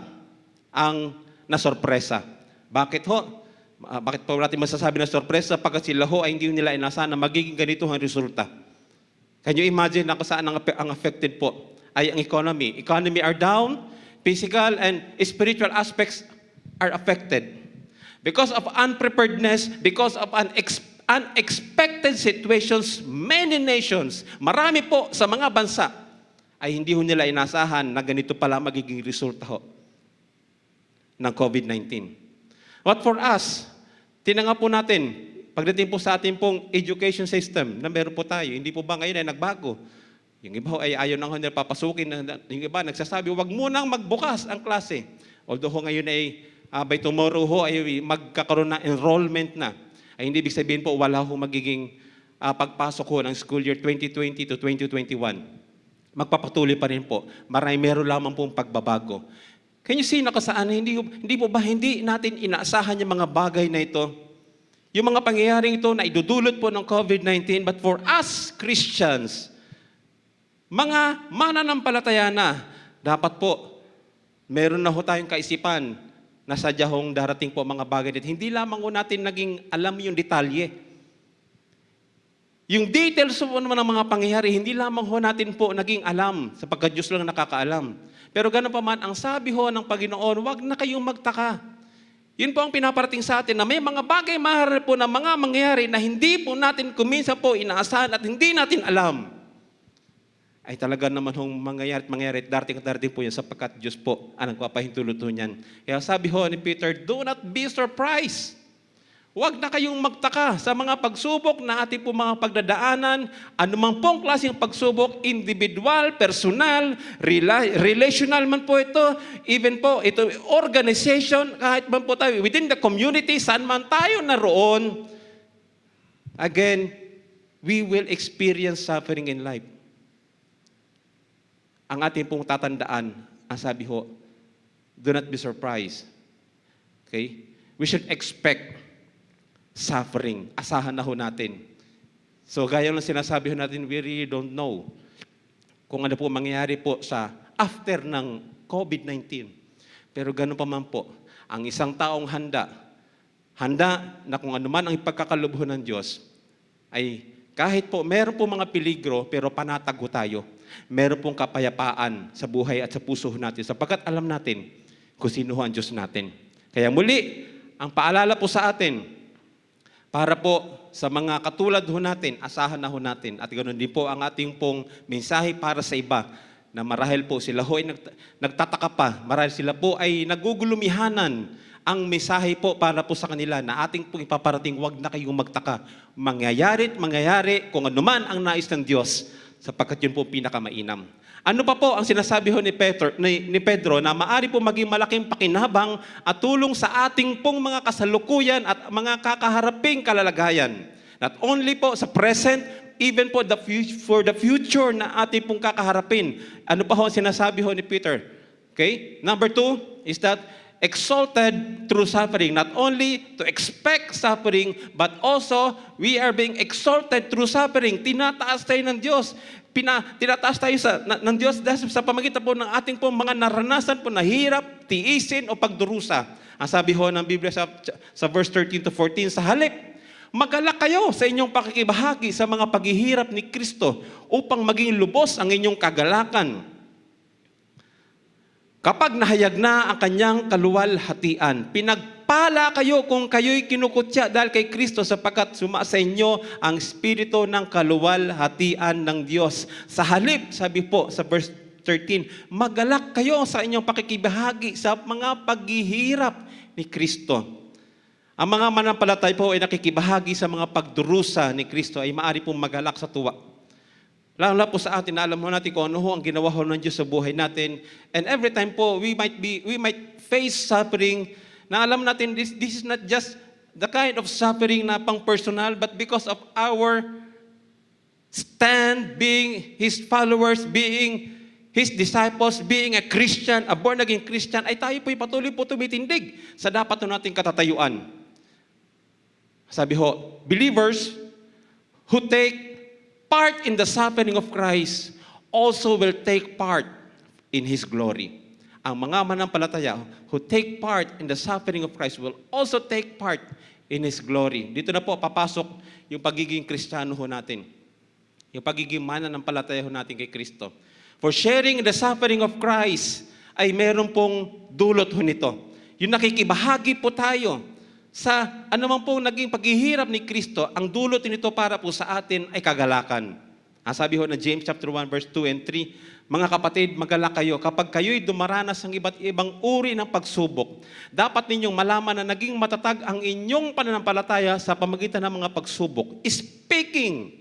ang nasorpresa. Bakit ho? Bakit po natin masasabi na sorpresa? Pagkat sila ho ay hindi nila inasahan na magiging ganito ang resulta. Can you imagine na kung saan ang affected po ay ang economy? Economy are down, physical and spiritual aspects are affected. Because of unpreparedness, because of unexpected situations, many nations, marami po sa mga bansa ay hindi ho nila inasahan na ganito pala magiging resulta ho ng COVID-19. But for us, tinanga po natin, pagdating po sa ating pong education system na meron po tayo, hindi po ba ngayon ay nagbago? Yung iba ay ayaw nang nila papasukin, yung iba nagsasabi, wag munang magbukas ang klase. Although ngayon ay by tomorrow ho ay magkakaroon na enrollment na. Ay hindi ibig sabihin po wala ho magiging pagpasok ho ng school year 2020 to 2021. Magpapatuloy pa rin po. Meron lamang pong pagbabago. Can you see na kasaan, hindi po ba hindi natin inaasahan yung mga bagay na ito? Yung mga pangyayaring ito na idudulot po ng COVID-19, but for us Christians, mga mananampalataya na, dapat po, meron na ho tayong kaisipan na sadyahong darating po mga bagay dito. Hindi lamang ho natin naging alam yung detalye. Yung details po naman ng mga pangyayari, hindi lamang ho natin po naging alam, sapagkat Diyos lang nakakaalam. Pero gano'n pa man, ang sabi ho ng Panginoon, wag na kayong magtaka. Yun po ang pinaparating sa atin na may mga bagay maharap po na mga mangyayari na hindi po natin kuminsan po inaasahan at hindi natin alam. Ay talaga naman hong mangyayari, darating po yan sapagkat Diyos po ang nagpapahintulot niyan. Kaya sabi ho ni Peter, do not be surprised. Huwag na kayong magtaka sa mga pagsubok na ating po mga pagdadaanan, anumang pong klaseng pagsubok, individual, personal, relational man po ito, even po ito organization, kahit man po tayo, within the community, saan man tayo naroon, again, we will experience suffering in life. Ang ating pong tatandaan, ang sabi ho, do not be surprised. Okay? We should expect suffering. Asahan na ho natin. So, gaya ng sinasabi ho natin, we really don't know kung ano po mangyayari po sa after ng COVID-19. Pero gano'n pa man po, ang isang taong handa na kung ano man ang ipagkakalubho ng Diyos, ay kahit po, meron po mga peligro, pero panatag ho tayo. Meron pong kapayapaan sa buhay at sa puso natin, sapagkat alam natin kung sino ang Diyos natin. Kaya muli, ang paalala po sa atin, para po sa mga katulad ho natin, asahan na ho natin. At ganoon din po ang ating pong mensahe para sa iba na marahil po sila ho ay nagtataka pa. Marahil sila po ay nagugulumihanan ang mensahe po para po sa kanila na ating pong ipaparating, wag na kayong magtaka. Mangyayari kung ano man ang nais ng Diyos sapagkat yun po pinakamainam. Ano pa po ang sinasabi ho ni Pedro na maari po maging malaking pakinabang at tulong sa ating pong mga kasalukuyan at mga kakaharaping kalalagayan. Not only po sa present, even po for the future na ating pong kakaharapin. Ano pa ho ang sinasabi ho ni Peter? Okay? Number 2 is that exalted through suffering. Not only to expect suffering, but also we are being exalted through suffering. Tinataas tayo ng Diyos. Tinataas tayo ng Diyos dahil sa pamagitan po ng ating po mga naranasan po na hirap, tiisin o pagdurusa. Ang sabi ho ng Biblia sa verse 13 to 14, sa halip, magalak kayo sa inyong pakikibahagi sa mga paghihirap ni Kristo upang maging lubos ang inyong kagalakan. Kapag nahayag na ang kanyang kaluwalhatian, pinagpala kayo kung kayo'y kinukutya dahil kay Kristo sapagkat sumasa inyo ang espiritu ng kaluwalhatian ng Diyos. Sa halip, sabi po sa verse 13, magalak kayo sa inyong pakikibahagi sa mga paghihirap ni Kristo. Ang mga manampalataya po ay nakikibahagi sa mga pagdurusa ni Kristo ay maaari pong magalak sa tuwa. Lalo po sa atin na alam mo natin kung ano ho ang ginawa ho ng Diyos sa buhay natin. And every time po, we might face suffering na alam natin this is not just the kind of suffering na pang personal, but because of our stand being His followers, being His disciples, being a Christian, a born-again Christian, ay tayo po'y patuloy po tumitindig sa dapat na nating katatayuan. Sabi ho, believers who take part in the suffering of Christ also will take part in His glory. Ang mga manampalataya who take part in the suffering of Christ will also take part in His glory. Dito na po papasok yung pagiging Kristiyano ho natin. Yung pagiging mananampalataya ho natin kay Kristo. For sharing the suffering of Christ ay meron pong dulot ho nito. Yung nakikibahagi po tayo sa anumang pong naging paghihirap ni Kristo, ang dulot nito para po sa atin ay kagalakan. Sabi ho na James chapter 1 verse 2 and 3, mga kapatid, magalak kayo kapag kayo'y dumaranas ng iba't ibang uri ng pagsubok. Dapat ninyong malaman na naging matatag ang inyong pananampalataya sa pamagitan ng mga pagsubok. Speaking,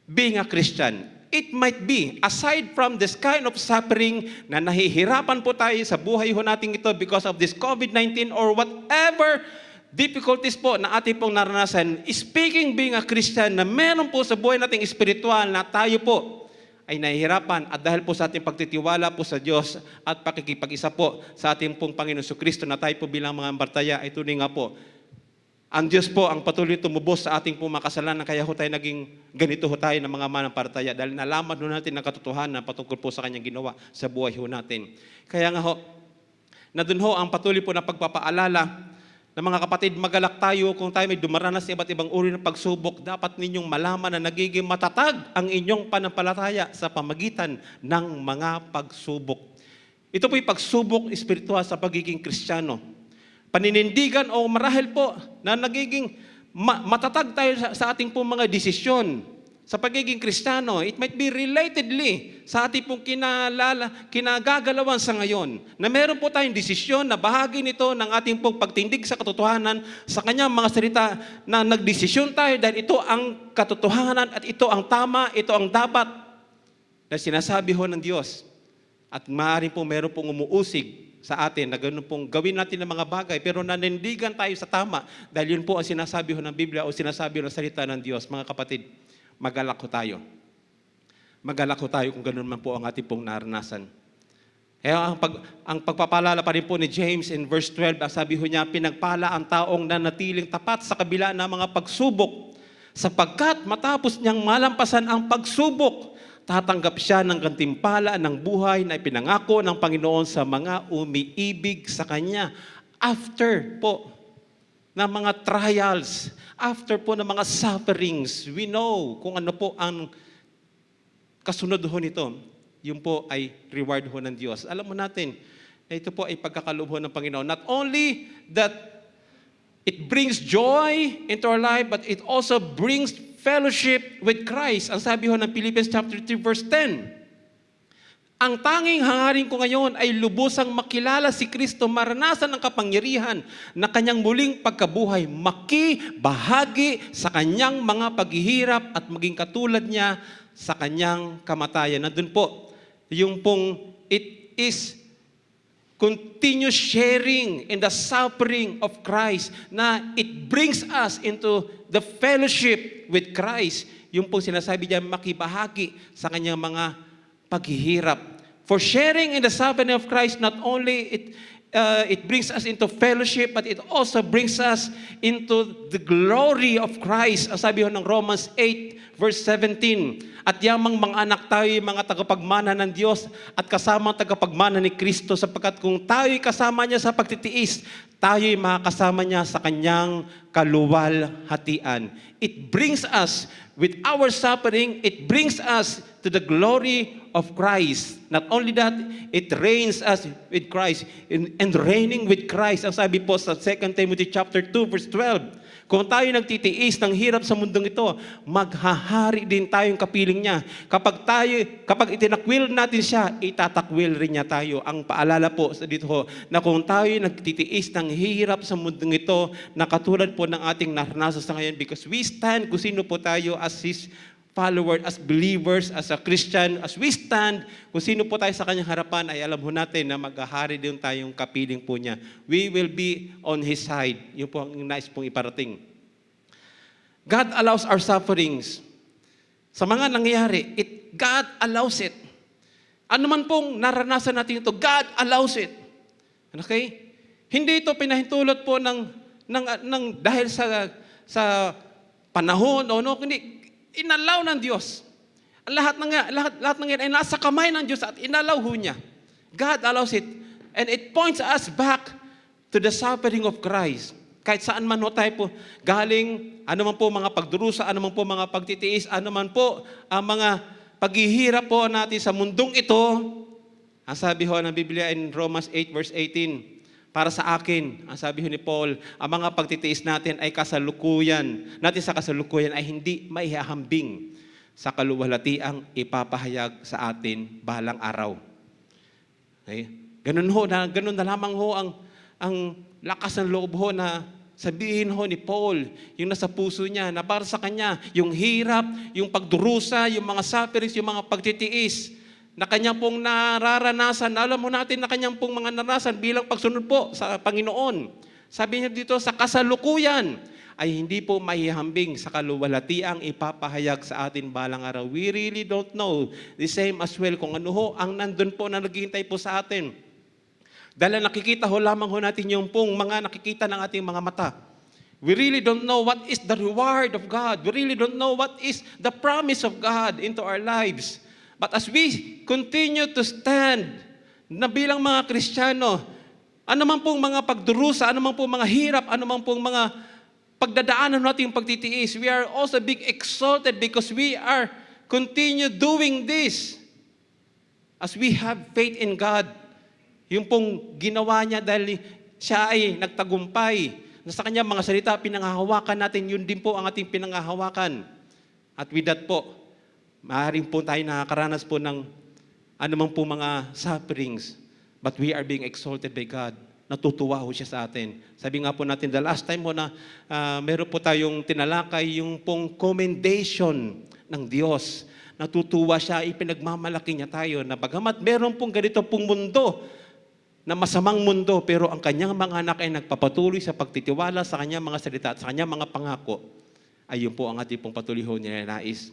being a Christian, it might be, aside from this kind of suffering na nahihirapan po tayo sa buhay ho natin ito because of this COVID-19 or whatever difficulties po na ating pong naranasan, speaking being a Christian na meron po sa buhay nating espiritual na tayo po ay nahihirapan at dahil po sa ating pagtitiwala po sa Diyos at pakikipag-isa po sa ating pong Panginoon Kristo na tayo po bilang mga ambartaya ay tunay nga po. Ang Diyos po ang patuloy tumubos sa ating pong makasalanan kaya ho tayo naging ganito ho tayo ng mga manampalataya dahil nalaman ho natin ang katotohanan patungkol po sa kanyang ginawa sa buhay ho natin. Kaya nga ho, na dun ho ang patuloy po na pagpapaalala na mga kapatid, magalak tayo kung tayo may dumaranas sa iba't ibang uri ng pagsubok. Dapat ninyong malaman na nagiging matatag ang inyong panampalataya sa pamagitan ng mga pagsubok. Ito po'y pagsubok espiritual sa pagiging Kristiyano. Paninindigan o marahil po na nagiging matatag tayo sa ating pong mga desisyon sa pagiging Kristiyano. It might be relatedly sa ating pong kinagagalawan sa ngayon. Na meron po tayong desisyon na bahagi nito ng ating pong pagtindig sa katotohanan sa kanyang mga salita na nagdesisyon tayo dahil ito ang katotohanan at ito ang tama, ito ang dapat na sinasabi ho ng Diyos. At maaaring po meron pong umuusig sa atin na ganun pong gawin natin ng mga bagay pero nanindigan tayo sa tama dahil yun po ang sinasabi ho ng Biblia o sinasabi ho ng salita ng Diyos. Mga kapatid, magalak ho tayo. Magalak ho tayo kung ganoon man po ang ating pong naranasan. Kaya ang pagpapalala pa rin po ni James in verse 12, sabi ho niya, pinagpala ang taong nanatiling tapat sa kabila ng mga pagsubok sapagkat matapos niyang malampasan ang pagsubok, tatanggap siya ng gantimpala ng buhay na ipinangako ng Panginoon sa mga umiibig sa Kanya. After po ng mga trials, after po ng mga sufferings, we know kung ano po ang kasunod ho nito. Yun po ay reward ho ng Diyos. Alam mo natin, ito po ay pagkakaloob ho ng Panginoon. Not only that it brings joy into our life, but it also brings fellowship with Christ. Ang sabi ho ng Philippians chapter 3 verse 10. Ang tanging hangarin ko ngayon ay lubusang makilala si Kristo, maranasan ang kapangyarihan na kanyang muling pagkabuhay, makibahagi sa kanyang mga paghihirap at maging katulad niya sa kanyang kamatayan. Nandun po, yung pong it is continuous sharing in the suffering of Christ na it brings us into the fellowship with Christ. Yung pong sinasabi niya, makibahagi sa kanyang mga paghihirap. For sharing in the suffering of Christ, not only it brings us into fellowship, but it also brings us into the glory of Christ. Ang sabi ho ng Romans 8, verse 17. At yamang mga anak tayo, mga tagapagmana ng Diyos at kasamang tagapagmana ni Kristo, sapagkat kung tayo'y kasama niya sa pagtitiis, tayo'y makakasama niya sa kanyang kaluwalhatian. It brings us, with our suffering, it brings us to the glory of Christ. Not only that, it reigns us with Christ. And reigning with Christ, ang sabi po sa 2 Timothy chapter 2, verse 12, kung tayo nagtitiis ng hirap sa mundong ito, maghahari din tayong kapiling niya. Kapag itinakwil natin siya, itatakwil rin niya tayo. Ang paalala po sa dito ho, na kung tayo nagtitiis ng hirap sa mundong ito, na katulad po ng ating naranasan sa ngayon, because we stand, kung sino po tayo as His follower, as believers, as a Christian, as we stand, kung sino po tayo sa kanyang harapan, ay alam ho natin na maghahari din tayong kapiling po niya. We will be on His side. Yun po ang nais pong iparating. God allows our sufferings. Sa mga nangyayari, God allows it. Ano man pong naranasan natin ito, God allows it. Okay? Hindi ito pinahintulot po dahil sa panahon o no, hindi. Inalaw ng Diyos. Lahat ng yan ay nasa kamay ng Diyos at inalaw ho niya. God allows it. And it points us back to the suffering of Christ. Kahit saan man ho tayo po galing, ano man po mga pagdurusa, ano man po mga pagtitiis, ano man po ang mga paghihirap po natin sa mundong ito, ang sabi ho ng Biblia in Romans 8 verse 18, para sa akin, ang sabi ni Paul, ang mga pagtitiis natin ay kasalukuyan. Natin sa kasalukuyan ay hindi maihahambing sa kaluwalhatiang ipapahayag sa atin balang araw. Okay? Ganun na lamang ho ang lakas ng loob ho na sabihin ho ni Paul, yung nasa puso niya, na para sa kanya, yung hirap, yung pagdurusa, yung mga sufferings, yung mga pagtitiis, na kanya pong nararanasan, alam mo natin na kanyang pong mga naranasan bilang pagsunod po sa Panginoon. Sabi niya dito, sa kasalukuyan ay hindi po mahihambing sa kaluwalhatiang ipapahayag sa atin balang araw. We really don't know. The same as well kung ano ho ang nandun po na naghihintay po sa atin. Dahil nakikita ho lamang ho natin yung pong mga nakikita ng ating mga mata. We really don't know what is the reward of God. We really don't know what is the promise of God into our lives. But as we continue to stand na bilang mga Kristiyano, ano man pong mga pagdurusa, ano man pong mga hirap, ano man pong mga pagdadaanan natin pagtitiis, we are also being exalted because we are continue doing this as we have faith in God. Yung pong ginawa niya dahil siya ay nagtagumpay. Na sa kanya mga salita, pinanghahawakan natin, yun din po ang ating pinanghahawakan. At with that po, maaaring po tayo nakakaranas po ng anumang po mga sufferings, but we are being exalted by God. Natutuwa ho siya sa atin. Sabi nga po natin, the last time po na meron po tayong tinalakay yung pong commendation ng Diyos. Natutuwa siya, ipinagmamalaki niya tayo na bagamat meron pong ganito pong mundo, na masamang mundo, pero ang kanyang mga anak ay nagpapatuloy sa pagtitiwala sa kanyang mga salita at sa kanyang mga pangako. Ayun po ang ating pong patuloy ho nilalais.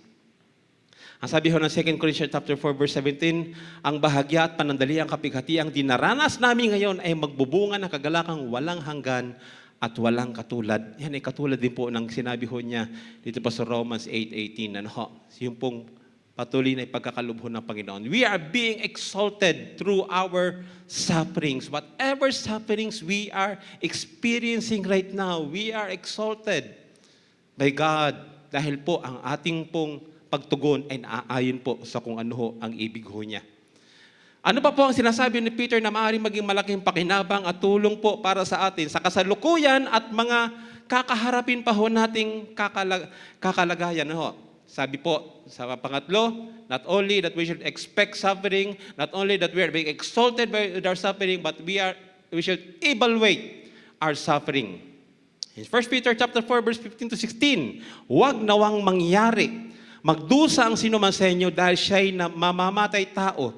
Ang sabi ho ng 2 Corinthians chapter 4 verse 17, ang bahagya at panandaliang kapighatiang dinaranas namin ngayon ay magbubunga ng kagalakang walang hanggan at walang katulad. Yan ay katulad din po ng sinabi ho niya dito pa sa Romans 8:18. Ano ho? Yung pong patuloy na ipagkakalubho ng Panginoon. We are being exalted through our sufferings. Whatever sufferings we are experiencing right now, we are exalted by God dahil po ang ating pong pagtugon ay naaayon po sa kung ano ho ang ibig ho niya. Ano pa po ang sinasabi ni Peter na maaaring maging malaking pakinabang at tulong po para sa atin sa kasalukuyan at mga kakaharapin pa ho nating kakalagayan. Ho. Sabi po sa pangatlo, not only that we should expect suffering, not only that we are being exalted by our suffering, but we should evaluate our suffering. In 1 Peter chapter 4 verse 15 to 16, huwag nawang mangyari magdusa ang sino man sa inyo dahil siya'y mamamatay tao,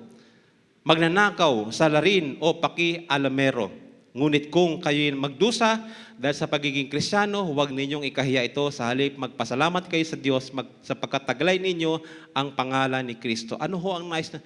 magnanakaw, salarin o paki-alamero. Ngunit kung kayo'y magdusa Dahil sa pagiging Kristiyano, huwag ninyong ikahiya ito. Sa halip, magpasalamat kayo sa Diyos sapagkat taglay ninyo ang pangalan ni Kristo. Ano ho ang nais na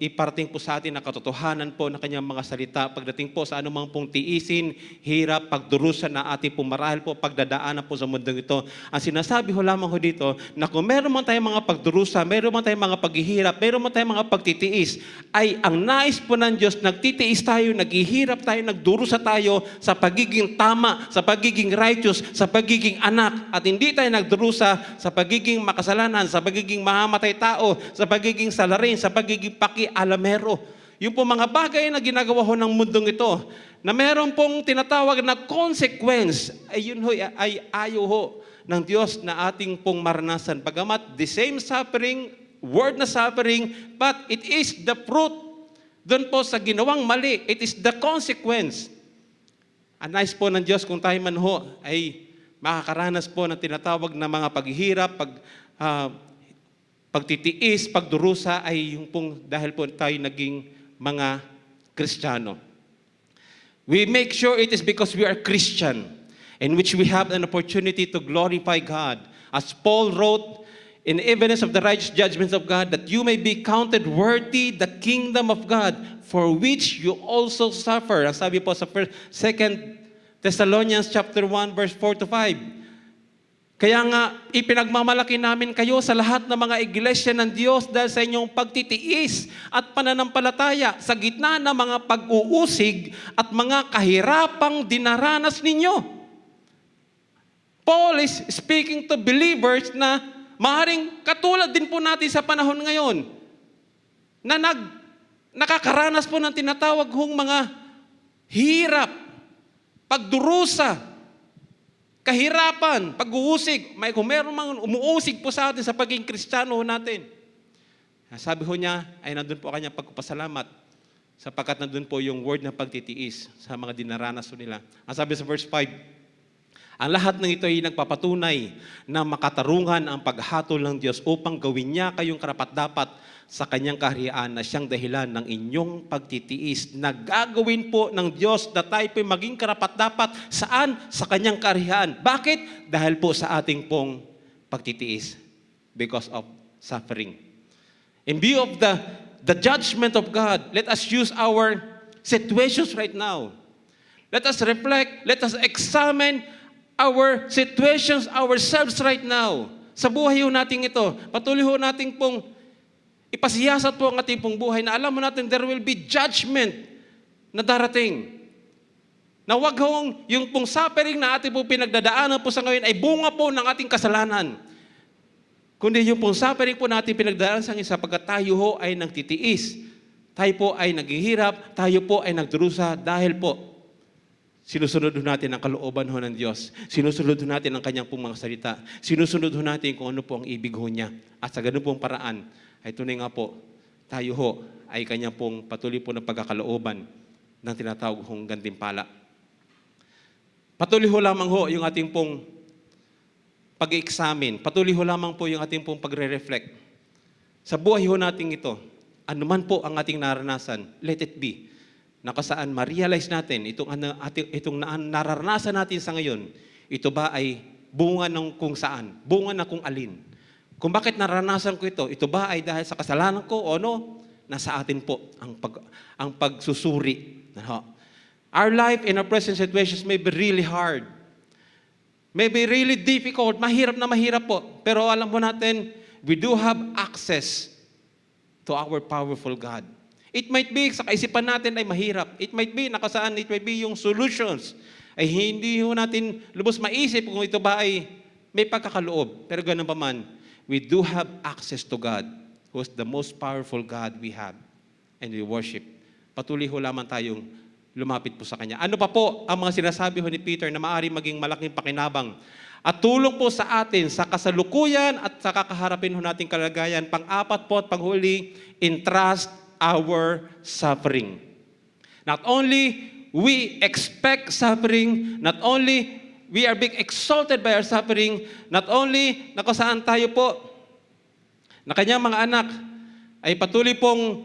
iparating po sa atin na katotohanan po na kanyang mga salita pagdating po sa anumang pong tiisin, hirap, pagdurusa na ating po marahil po pagdadaanan po sa mundong ito. Ang sinasabi ho lamang ho dito na kung meron man tayong mga pagdurusa, meron man tayong mga paghihirap, meron man tayong mga pagtitiis, ay ang nais po ng Diyos, nagtitiis tayo, naghihirap tayo, nagdurusa tayo sa pagiging tama, sa pagiging righteous, sa pagiging anak, at hindi tayo nagdurusa sa pagiging makasalanan, sa pagiging mahamatay tao, sa pagiging salarin, sa pagiging pakialamero. Yung po mga bagay na ginagawa ho ng mundong ito, na meron pong tinatawag na consequence, ay yun ho, ay ayaw ho ng Diyos na ating pong maranasan. Bagamat the same suffering, word na suffering, but it is the fruit. Doon po sa ginawang mali, it is the consequence. Ang nais po ng Diyos kung tayo man ho ay makakaranas po ng tinatawag na mga paghihirap, pagtitiis, pagdurusa ay yung pong dahil po tayo naging mga Kristiyano. We make sure it is because we are Christian in which we have an opportunity to glorify God. As Paul wrote, in evidence of the righteous judgments of God, that you may be counted worthy the kingdom of God, for which you also suffer. Ang sabi po sa 2 Thessalonians chapter 1, verse 4 to 5. Kaya nga, ipinagmamalaki namin kayo sa lahat ng mga iglesia ng Diyos dahil sa inyong pagtitiis at pananampalataya sa gitna ng mga pag-uusig at mga kahirapang dinaranas ninyo. Paul is speaking to believers na maaaring katulad din po natin sa panahon ngayon na nakakaranas po ng tinatawag hong mga hirap, pagdurusa, kahirapan, pag-uusig. Kung meron mang umuusig po sa atin sa pagiging Kristiyano natin. Sabi ho niya, ay nandun po kanyang pagpapasalamat sapagkat nandun po yung word ng pagtitiis sa mga dinaranas po nila. Ang sabi sa verse 5, ang lahat ng ito ay nagpapatunay na makatarungan ang paghatol ng Diyos upang gawin niya kayong karapat-dapat sa kanyang kaharian na siyang dahilan ng inyong pagtitiis na gagawin po ng Diyos na tayo po maging karapat-dapat saan? Sa kanyang kaharian. Bakit? Dahil po sa ating pong pagtitiis because of suffering. In view of the judgment of God, let us use our situations right now. Let us reflect, let us examine our situations ourselves right now. Sa buhay ho natin ito, patuloy ho natin pong ipasiyasat po ang ating pong buhay na alam mo natin there will be judgment na darating. Na wag hong yung pong suffering na ating pong pinagdadaanan po sa ngayon ay bunga po ng ating kasalanan. Kundi yung pong suffering po natin pinagdadaanan sa ngayon sapagkat tayo ho ay nagtitiis. Tayo po ay naghihirap, tayo po ay nagdurusa dahil po sinusunod ho natin ang kalooban ho ng Diyos. Sinusunod ho natin ang kanyang pong mga salita. Sinusunod ho natin kung ano po ang ibig ho niya. At sa ganun pong paraan, ay tunay nga po, tayo ho ay kanyang pong patuloy po ng pagkakalooban ng tinatawag hong gantimpala. Patuloy ho lamang ho yung ating pong pag-examine. Patuloy ho lamang po yung ating pong pagre-reflect. Sa buhay ho natin ito, anuman po ang ating naranasan, let it be. Na kasaan ma-realize natin itong nararanasan natin sa ngayon, ito ba ay bunga ng kung saan, bunga na kung alin. Kung bakit naranasan ko ito ba ay dahil sa kasalanan ko o no? Nasa atin po ang pagsusuri. Our life in our present situations may be really hard. May be really difficult, mahirap na mahirap po. Pero alam mo natin, we do have access to our powerful God. It might be, sa kaisipan natin ay mahirap. It might be, nakasaan, it might be yung solutions. Ay hindi ho natin lubos maisip kung ito ba ay may pagkakaloob. Pero ganun pa man, we do have access to God, who is the most powerful God we have. And we worship. Patuloy ho lamang tayong lumapit po sa Kanya. Ano pa po ang mga sinasabi ho ni Peter na maaari maging malaking pakinabang at tulong po sa atin sa kasalukuyan at sa kakaharapin ho nating kalagayan. Pang-apat po at panghuli, entrust our suffering. Not only we expect suffering, not only we are being exalted by our suffering, not only nakasaan tayo po na kanyang mga anak ay patuloy pong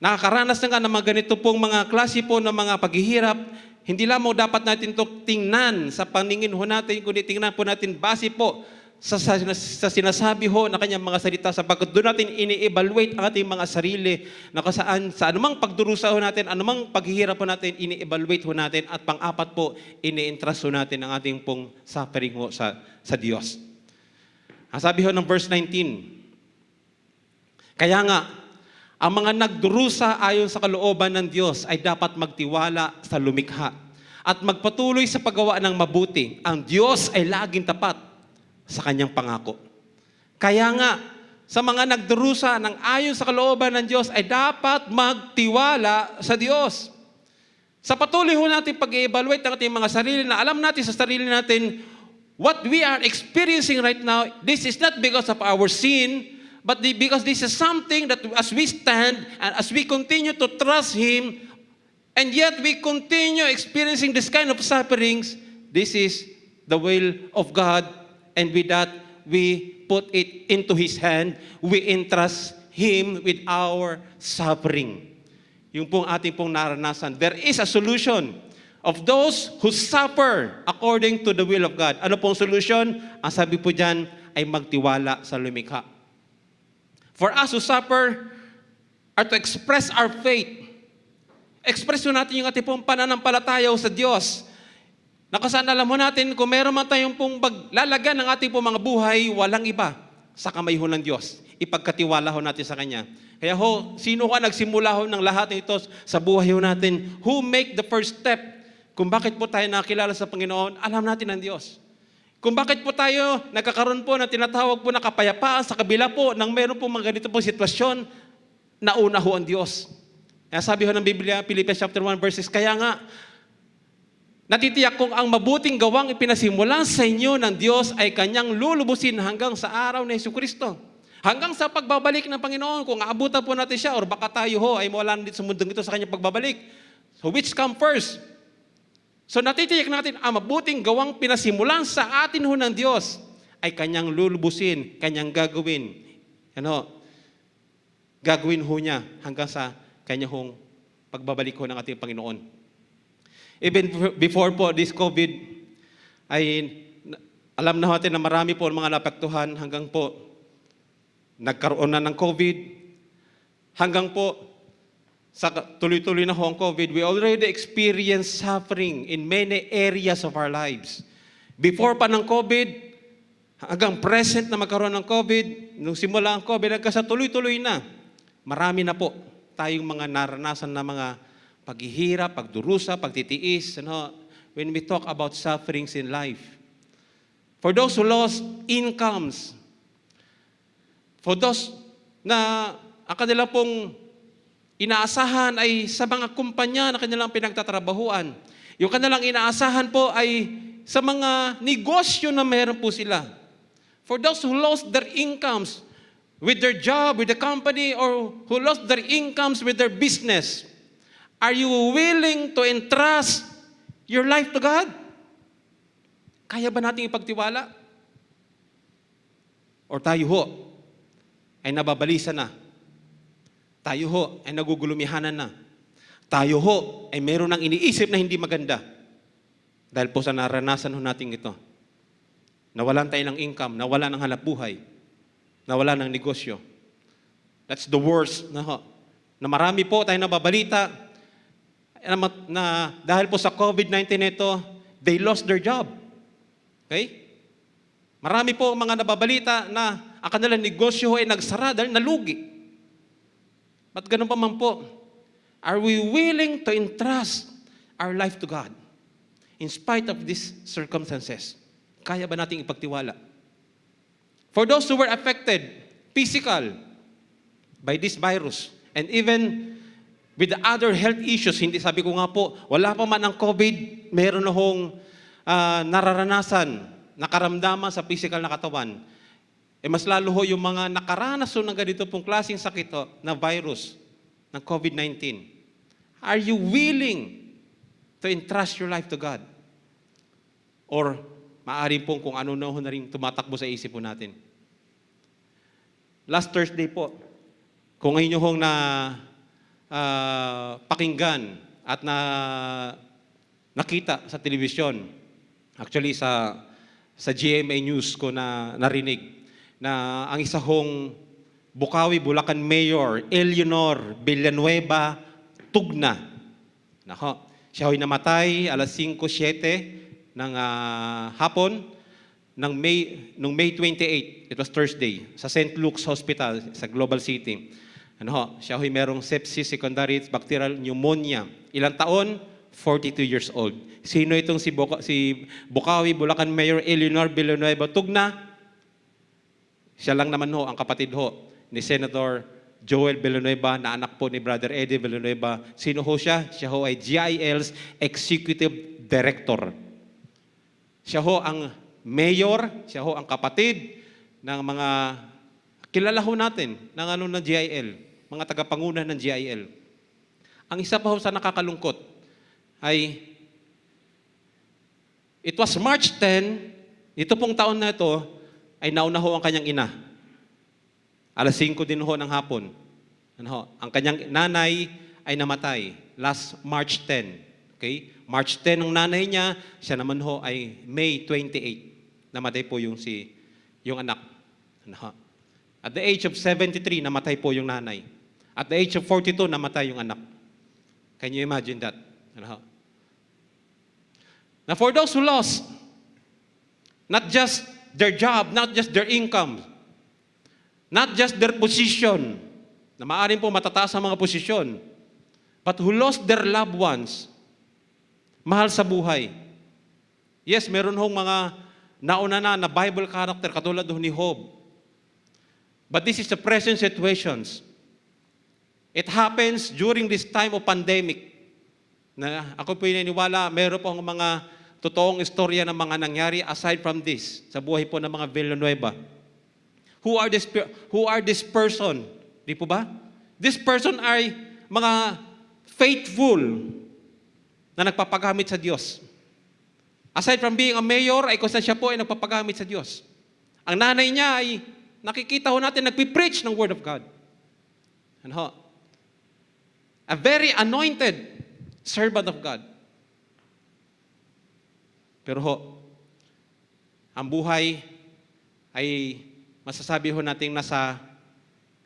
nakakaranas na nga ng mga ganito pong mga klase po ng mga paghihirap, Hindi lamang dapat natin ito tingnan sa paningin ho natin, kundi tingnan po natin base po sa sinasabi ho na kanyang mga salita, sapagkat doon natin ini-evaluate ang ating mga sarili na kasaan sa anumang pagdurusa ho natin, anumang paghihirap ho natin, ini-evaluate ho natin, at pang-apat po, ini-entrust ho natin ang ating pong suffering ho sa Diyos. Ang sabi ho ng verse 19, kaya nga, ang mga nagdurusa ayon sa kalooban ng Diyos ay dapat magtiwala sa lumikha at magpatuloy sa paggawa ng mabuti. Ang Diyos ay laging tapat sa kanyang pangako. Kaya nga, sa mga nagdurusa ng ayon sa kalooban ng Diyos ay dapat magtiwala sa Diyos. Sa patuloy ho natin pag-evaluate ang ating mga sarili, na alam natin sa sarili natin, what we are experiencing right now, this is not because of our sin, but because this is something that as we stand and as we continue to trust Him, and yet we continue experiencing this kind of sufferings, this is the will of God. And with that, we put it into His hand. We entrust Him with our suffering. Yung pong ating pong naranasan. There is a solution of those who suffer according to the will of God. Ano pong solution? Ang sabi po dyan ay magtiwala sa lumikha. For us who suffer are to express our faith. Express natin yung ating pong pananampalataya sa Diyos. Nakasaan alam mo natin, kung meron man tayong pong lalagan ng ating pong mga buhay, walang iba sa kamay ho ng Diyos. Ipagkatiwala ho natin sa Kanya. Kaya ho, sino ka nagsimula ho ng lahat ng ito sa buhay ho natin? Who make the first step? Kung bakit po tayo nakilala sa Panginoon, alam natin ang Diyos. Kung bakit po tayo nagkakaroon po na tinatawag po na kapayapaan sa kabila po ng meron po mga ganito pong sitwasyon, nauna ho ang Diyos. Kaya sabi ho ng Biblia, Philippians chapter 1 verses, kaya nga, natitiyak kong ang mabuting gawang ipinasimulan sa inyo ng Diyos ay Kanyang lulubusin hanggang sa araw ni Jesucristo. Hanggang sa pagbabalik ng Panginoon, kung aabutan po natin siya, or baka tayo ho ay mawala na dito sa mundong ito sa Kanyang pagbabalik. So which come first? So natitiyak natin, ang mabuting gawang pinasimulan sa atin ho ng Diyos ay Kanyang lulubusin, Kanyang gagawin. Gagawin ho niya hanggang sa Kanyang pagbabalik ho ng ating Panginoon. Even before po this COVID, ay alam na natin na marami po mga napektuhan hanggang po nagkaroon na ng COVID. Hanggang po sa tuloy-tuloy na ho ang COVID, we already experience suffering in many areas of our lives. Before pa ng COVID, hanggang present na magkaroon ng COVID, nung simula ang COVID, hanggang sa tuloy-tuloy na, marami na po tayong mga naranasan na mga paghihirap, pagdurusa, pagtitiis, when we talk about sufferings in life. For those who lost incomes, for those na ang kanila pong inaasahan ay sa mga kumpanya na kanilang pinagtatrabahuan. Yung kanilang inaasahan po ay sa mga negosyo na meron po sila. For those who lost their incomes with their job, with the company, or who lost their incomes with their business, are you willing to entrust your life to God? Kaya ba natin ipagtiwala? Or tayo ho ay nababalisa na? Tayo ho ay nagugulumihanan na? Tayo ho ay meron ng iniisip na hindi maganda? Dahil po sa naranasan ho natin ito. Nawalan tayo ng income, nawalan ng hanapbuhay, nawalan ng negosyo. That's the worst na marami po tayo nababalita na dahil po sa COVID-19 ito, they lost their job. Okay? Marami po mga nababalita na ang kanilang negosyo ay nagsara dahil nalugi. But ganun pa man po, are we willing to entrust our life to God in spite of these circumstances? Kaya ba nating ipagtiwala? For those who were affected, physical, by this virus, and even with the other health issues, hindi sabi ko nga po, wala pa man ang COVID, meron na hong nararanasan, nakaramdaman sa physical na katawan. Mas lalo ho yung mga nakaranas ng ganito pong klaseng sakit na virus, ng COVID-19. Are you willing to entrust your life to God? Or maaari pong kung ano na rin tumatakbo sa isip po natin. Last Thursday po, kung ngayon hong pakinggan at na nakita sa telebisyon. Actually, sa GMA News ko na narinig na ang isa hong Bukawi, Bulacan Mayor, Eleanor Villanueva Tugna. Nako, siya ho'y namatay alas 5:07 ng hapon nung May 28. It was Thursday sa St. Luke's Hospital sa Global City. Siya ho'y merong sepsis secondary bacterial pneumonia. Ilang taon? 42 years old. Sino itong si Bukawi, Bulacan Mayor Eleanor Villanueva Tugna? Siya lang naman ho, ang kapatid ho ni Senator Joel Villanueva, na anak po ni Brother Eddie Villanueva. Sino ho siya? Siya ho ay GIL's Executive Director. Siya ho ang mayor, siya ho ang kapatid ng mga kilala ho natin ng GIL, mga tagapanguna ng GIL. Ang isa pa ho sa nakakalungkot ay it was March 10, ito pong taon na ito, ay nauna ho ang kanyang ina. Alas 5 din ho ng hapon. Ang kanyang nanay ay namatay last March 10. Okay? March 10 ng nanay niya, siya naman ho ay May 28. Namatay po yung anak. At the age of 73, namatay po yung nanay. At the age of 42, namatay yung anak. Can you imagine that? Now for those who lost, not just their job, not just their income, not just their position, na maaaring po matataas ang mga posisyon, but who lost their loved ones, mahal sa buhay. Yes, meron hong mga nauna na Bible character katulad ni Job. But this is the present situations. It happens during this time of pandemic. Na ako po naniniwala, meron pong mga totoong istorya ng mga nangyari aside from this, sa buhay po ng mga Villanueva. Who are this person? Di po ba? This person ay mga faithful na nagpapagamit sa Diyos. Aside from being a mayor, ay kung siya po ay nagpapagamit sa Diyos. Ang nanay niya ay nakikita ho natin nagpipreach ng Word of God. A very anointed servant of God. Pero ang buhay ay masasabi ho natin nasa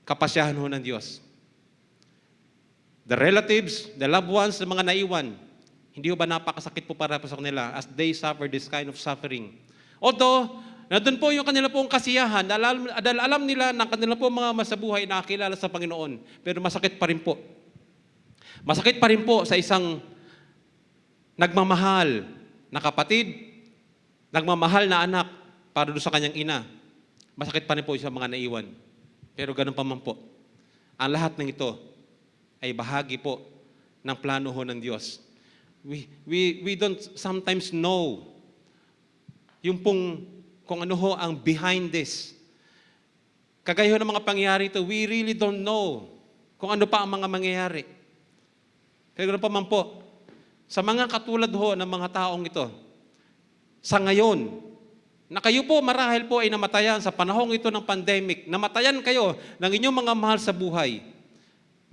kapasyahan ho ng Diyos. The relatives, the loved ones, the mga naiwan, hindi ho ba napakasakit po para sa kanila as they suffer this kind of suffering? Although, nandun po yung kanila pong kasiyahan, dahil alam nila na kanila po mga masabuhay na nakakilala sa Panginoon, pero masakit pa rin po. Masakit pa rin po sa isang nagmamahal na kapatid, nagmamahal na anak para doon sa kanyang ina. Masakit pa rin po sa mga naiwan. Pero ganun pa man po. Ang lahat ng ito ay bahagi po ng plano ho ng Diyos. We don't sometimes know yung pong kung ano ho ang behind this. Kagaya ho ng mga pangyayari ito, we really don't know kung ano pa ang mga mangyayari. Pero ganun pa man po, sa mga katulad ho ng mga taong ito, sa ngayon, na kayo po marahil po ay namatayan sa panahong ito ng pandemic, namatayan kayo ng inyong mga mahal sa buhay.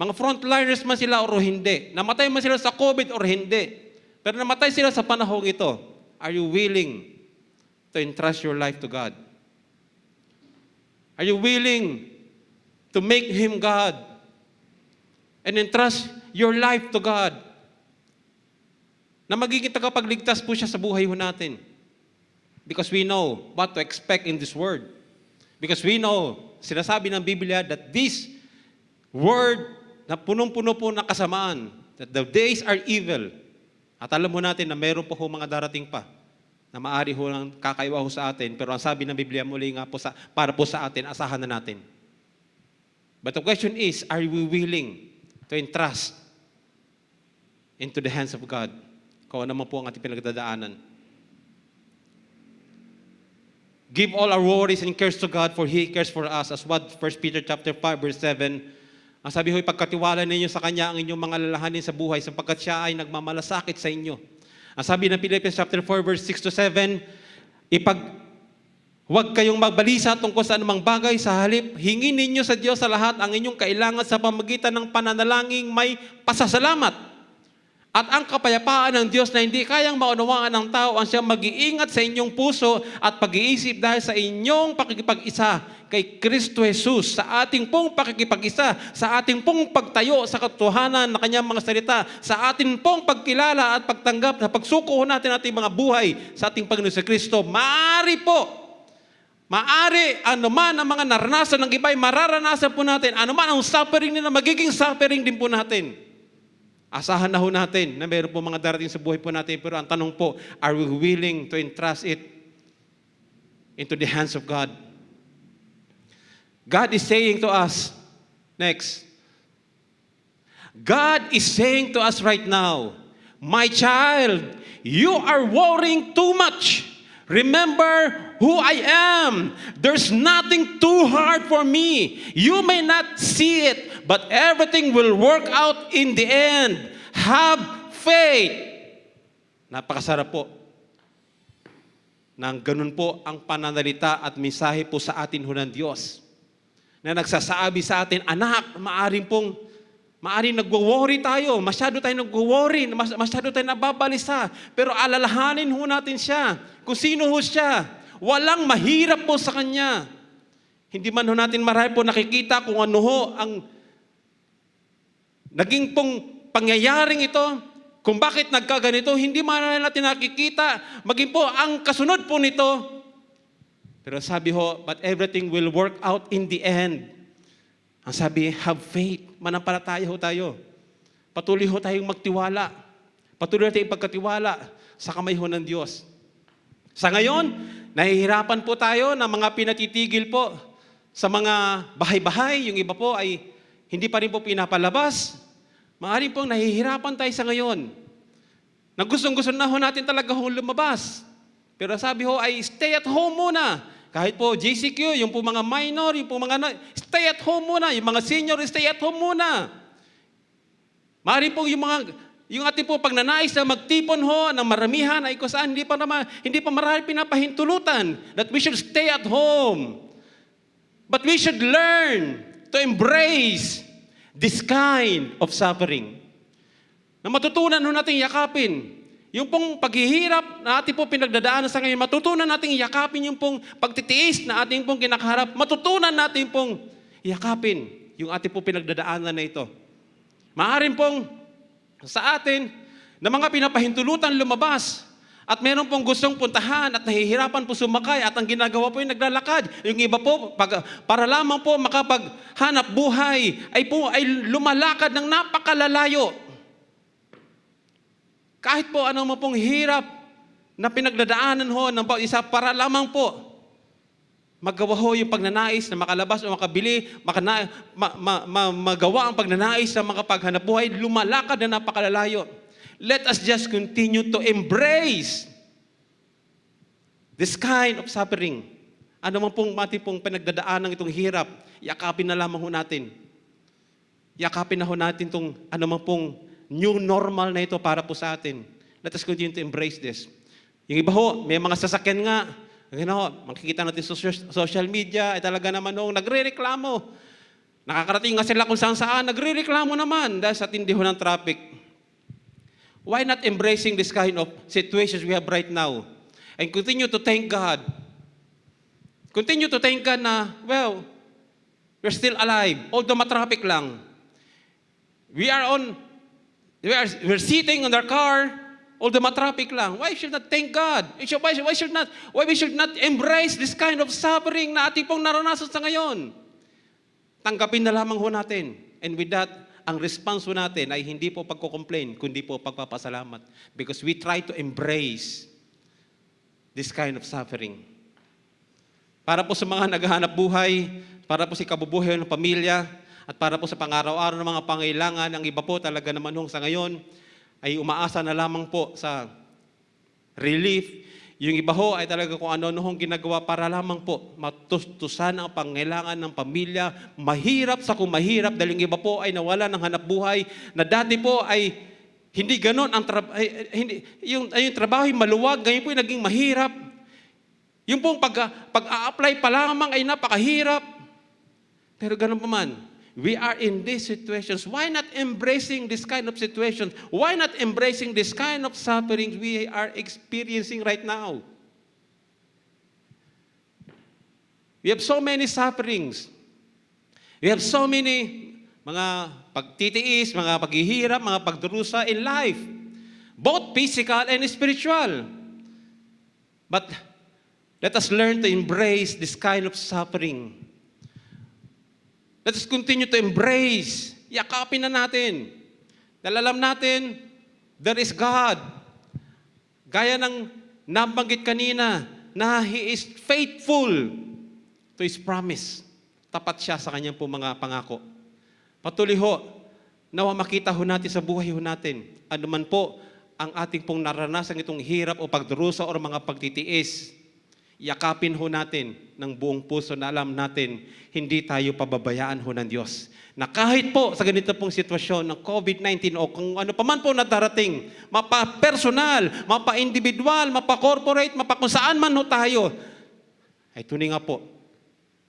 Mga frontliners man sila o hindi, namatay man sila sa COVID or hindi, pero namatay sila sa panahong ito, are you willing to entrust your life to God? Are you willing to make Him God and entrust your life to God? Na magiging tagapagligtas po siya sa buhay ho natin. Because we know what to expect in this word. Because we know, sinasabi ng Biblia that this word na punong-puno po ng kasamaan, that the days are evil. At alam mo natin na meron po mga darating pa na maaari ho lang kakaiwa ho sa atin, pero ang sabi ng Biblia muli nga po para po sa atin, asahan na natin. But the question is, are we willing to entrust into the hands of God kung ano man po ang ating pinagdadaanan? Give all our worries and cares to God, for He cares for us, as what 1 Peter chapter 5 verse 7. Ang sabi ho'y pagkatiwala ninyo sa Kanya ang inyong mga lalahanin sa buhay, sapagkat Siya ay nagmamalasakit sa inyo. Ang sabi ng Philippians chapter 4 verse 6 to 7, huwag kayong magbalisa tungkol sa anumang bagay, sa halip, hingin ninyo sa Diyos sa lahat ang inyong kailangan sa pamagitan ng pananalangin may pasasalamat. At ang kapayapaan ng Diyos na hindi kayang maunawaan ng tao ang siyang mag-iingat sa inyong puso at pag-iisip dahil sa inyong pakikipag-isa kay Kristo Jesus, sa ating pong pakikipag-isa, sa ating pong pagtayo sa katotohanan na kanyang mga salita, sa ating pong pagkilala at pagtanggap na pagsuko natin ating mga buhay sa ating Panginoon sa Kristo. Maaari anuman ang mga naranasan ng iba ay mararanasan po natin. Anuman ang suffering nila, magiging suffering din po natin. Asahan na ho natin na meron po mga darating sa buhay po natin. Pero ang tanong po, are we willing to entrust it into the hands of God? God is saying to us, next, God is saying to us right now, my child, you are worrying too much. Remember who I am. There's nothing too hard for me. You may not see it, but everything will work out in the end. Have faith. Napakasarap po. Nang ganun po ang pananalita at mensahe po sa atin ho ng Diyos. Na nagsasabi sa atin, anak, maaring nagwo-worry tayo, masyado tayong nagwo-worry, masyado tayong nababalisa, pero alalahanin ho natin siya, kung sino ho siya. Walang mahirap po sa Kanya. Hindi man ho natin marami po nakikita kung ano ho ang naging pong pangyayaring ito, kung bakit nagkaganito, hindi man natin nakikita, maging po ang kasunod po nito. Pero sabi ho, but everything will work out in the end. Ang sabi, have faith. Manampalataya ho tayo. Patuloy ho tayong magtiwala. Patuloy tayong pagkatiwala sa kamay ho ng Diyos. Sa ngayon, nahihirapan po tayo ng mga pinatitigil po sa mga bahay-bahay. Yung iba po ay hindi pa rin po pinapalabas. Maaaring pong nahihirapan tayo sa ngayon. Na gustong-gusto na ho natin talaga ho lumabas. Pero sabi ho ay stay at home muna. Kahit po JCQ, yung po mga minor, yung po mga stay at home muna. Yung mga senior, stay at home muna. Maaaring po yung ating po pagnanais na magtipon ho ng maramihan ay kung saan hindi pa marami pinapahintulutan that we should stay at home. But we should learn to embrace this kind of suffering. Na matutunan ho natin yakapin. Yung pong paghihirap na ating po pinagdadaanan sa ngayon, matutunan natin yakapin yung pong pagtitiis na ating pong kinakaharap. Matutunan natin pong yakapin yung ating po pinagdadaanan na ito. Maaaring pong sa atin na mga pinapahintulutan lumabas at meron pong gustong puntahan at nahihirapan po sumakay at ang ginagawa po yung naglalakad. Yung iba po, para lamang po makapaghanap buhay, ay lumalakad ng napakalalayo. Kahit po anong pong hirap na pinagdadaanan ho ng isa para lamang po magawa ho yung pagnanais na makalabas o makabili, magawa ang pagnanais na makapaghanap buhay, lumalakad na napakalalayo. Let us just continue to embrace this kind of suffering. Ano man pong mati pong pinagdadaanan itong hirap, yakapin na lamang ho natin. Yakapin na ho natin itong ano man pong new normal na ito para po sa atin. Let us continue to embrace this. Yung iba ho, may mga sasakyan nga, makikita natin sa social media, ay talaga naman nagre-reklamo. Nakakarating nga sila kung saan, nagre-reklamo naman dahil sa tindi ho ng traffic. Why not embracing this kind of situations we have right now? And continue to thank God. Continue to thank God na, well, we're still alive, although matraffic lang. We're sitting on our car, although matraffic lang. Why should not thank God? Why we should not embrace this kind of suffering na ating pong naranasan sa ngayon? Tanggapin na lamang ho natin. And with that, ang response ho natin ay hindi po pagko-complain, kundi po pagpapasalamat. Because we try to embrace this kind of suffering. Para po sa mga naghahanap buhay, para po sa kabubuhay ng pamilya, at para po sa pang-araw-araw ng mga pangailangan, ang iba po talaga naman sa ngayon, ay umaasa na lamang po sa relief. Yung iba ho ay talaga kung ano-ano ginagawa para lamang po matustusan ang pangailangan ng pamilya. Mahirap sa kung mahirap dahil yung iba po ay nawala ng hanap buhay na dati po ay hindi ganon ang yung trabaho ay maluwag, ngayon po ay naging mahirap. Yung pong pag-a-apply pa lamang ay napakahirap. Pero ganon pa man, we are in these situations, why not embracing this kind of situations? Why not embracing this kind of sufferings we are experiencing right now? We have so many sufferings. We have so many mga pagtitiis, mga paghihirap, mga pagdurusa in life. Both physical and spiritual. But let us learn to embrace this kind of suffering. Let us continue to embrace. Yakapin na natin. Dahil alam natin, there is God. Gaya ng nabanggit kanina, na He is faithful to His promise. Tapat siya sa kanyang po mga pangako. Patuloy ho, nawa makita ho natin sa buhay ho natin. Ano man po ang ating pong naranasan itong hirap o pagdurusa o mga pagtitiis, yakapin ho natin ng buong puso na alam natin, hindi tayo pababayaan ho ng Diyos. Na kahit po sa ganito pong sitwasyon ng COVID-19 o kung ano pa man po na darating, mapa-personal, mapa-individual, mapa-corporate, mapa-kung saan man ho tayo, ay tunay nga po,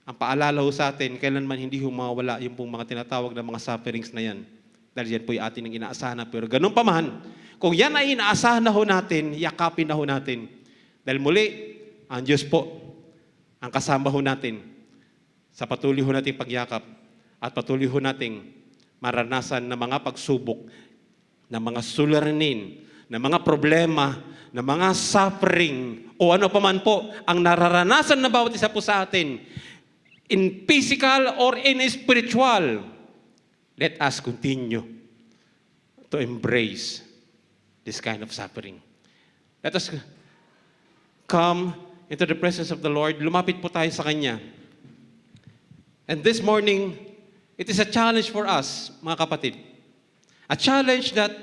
ang paalala ho sa atin, kailanman hindi ho mawala yung pong mga tinatawag na mga sufferings na yan. Dahil yan po yung atin ang inaasahan na. Pero ganun pa man, kung yan ay inaasahan na ho natin, yakapin na ho natin. Dahil muli, ang Diyos po, ang kasama ho natin sa patuloy ho nating pagyakap at patuloy ho nating maranasan na mga pagsubok, na mga suliranin, na mga problema, na mga suffering, o ano pa man po, ang nararanasan na bawat isa po sa atin, in physical or in spiritual, let us continue to embrace this kind of suffering. Let us come into the presence of the Lord. Lumapit po tayo sa Kanya. And this morning, it is a challenge for us, mga kapatid. A challenge that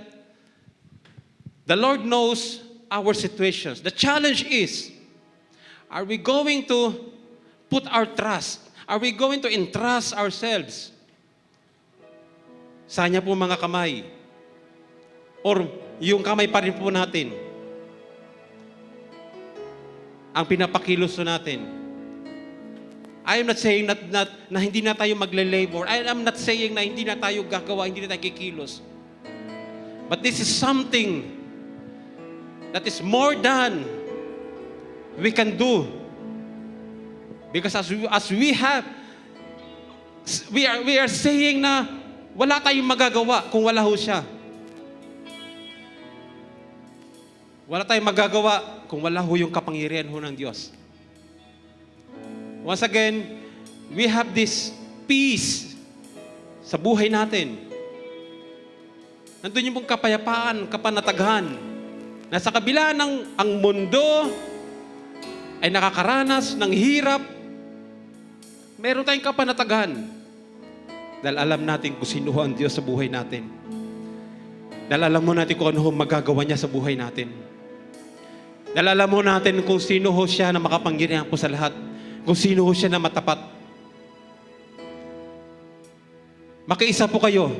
the Lord knows our situations. The challenge is, are we going to put our trust? Are we going to entrust ourselves sa Kanya po mga kamay? Or yung kamay pa rin po natin ang pinapakilos natin? I am not saying na hindi na tayo magle-labor. I am not saying na hindi na tayo gagawa, hindi na tayo kikilos. But this is something that is more than we can do. Because we are saying na wala tayong magagawa kung wala ho siya. Wala tayong magagawa kung wala ho yung kapangyarihan ho ng Diyos. Once again, we have this peace sa buhay natin. Nandun yung pong kapayapaan, kapanatagan, na sa kabila ng ang mundo ay nakakaranas ng hirap, meron tayong kapanatagan. Dahil alam natin kung sino ang Diyos sa buhay natin. Dahil alam mo natin kung ano magagawa niya sa buhay natin. Dahil alam mo natin kung sino ho siya na makapangyarihan po sa lahat. Kung sino ho siya na matapat. Makiisa po kayo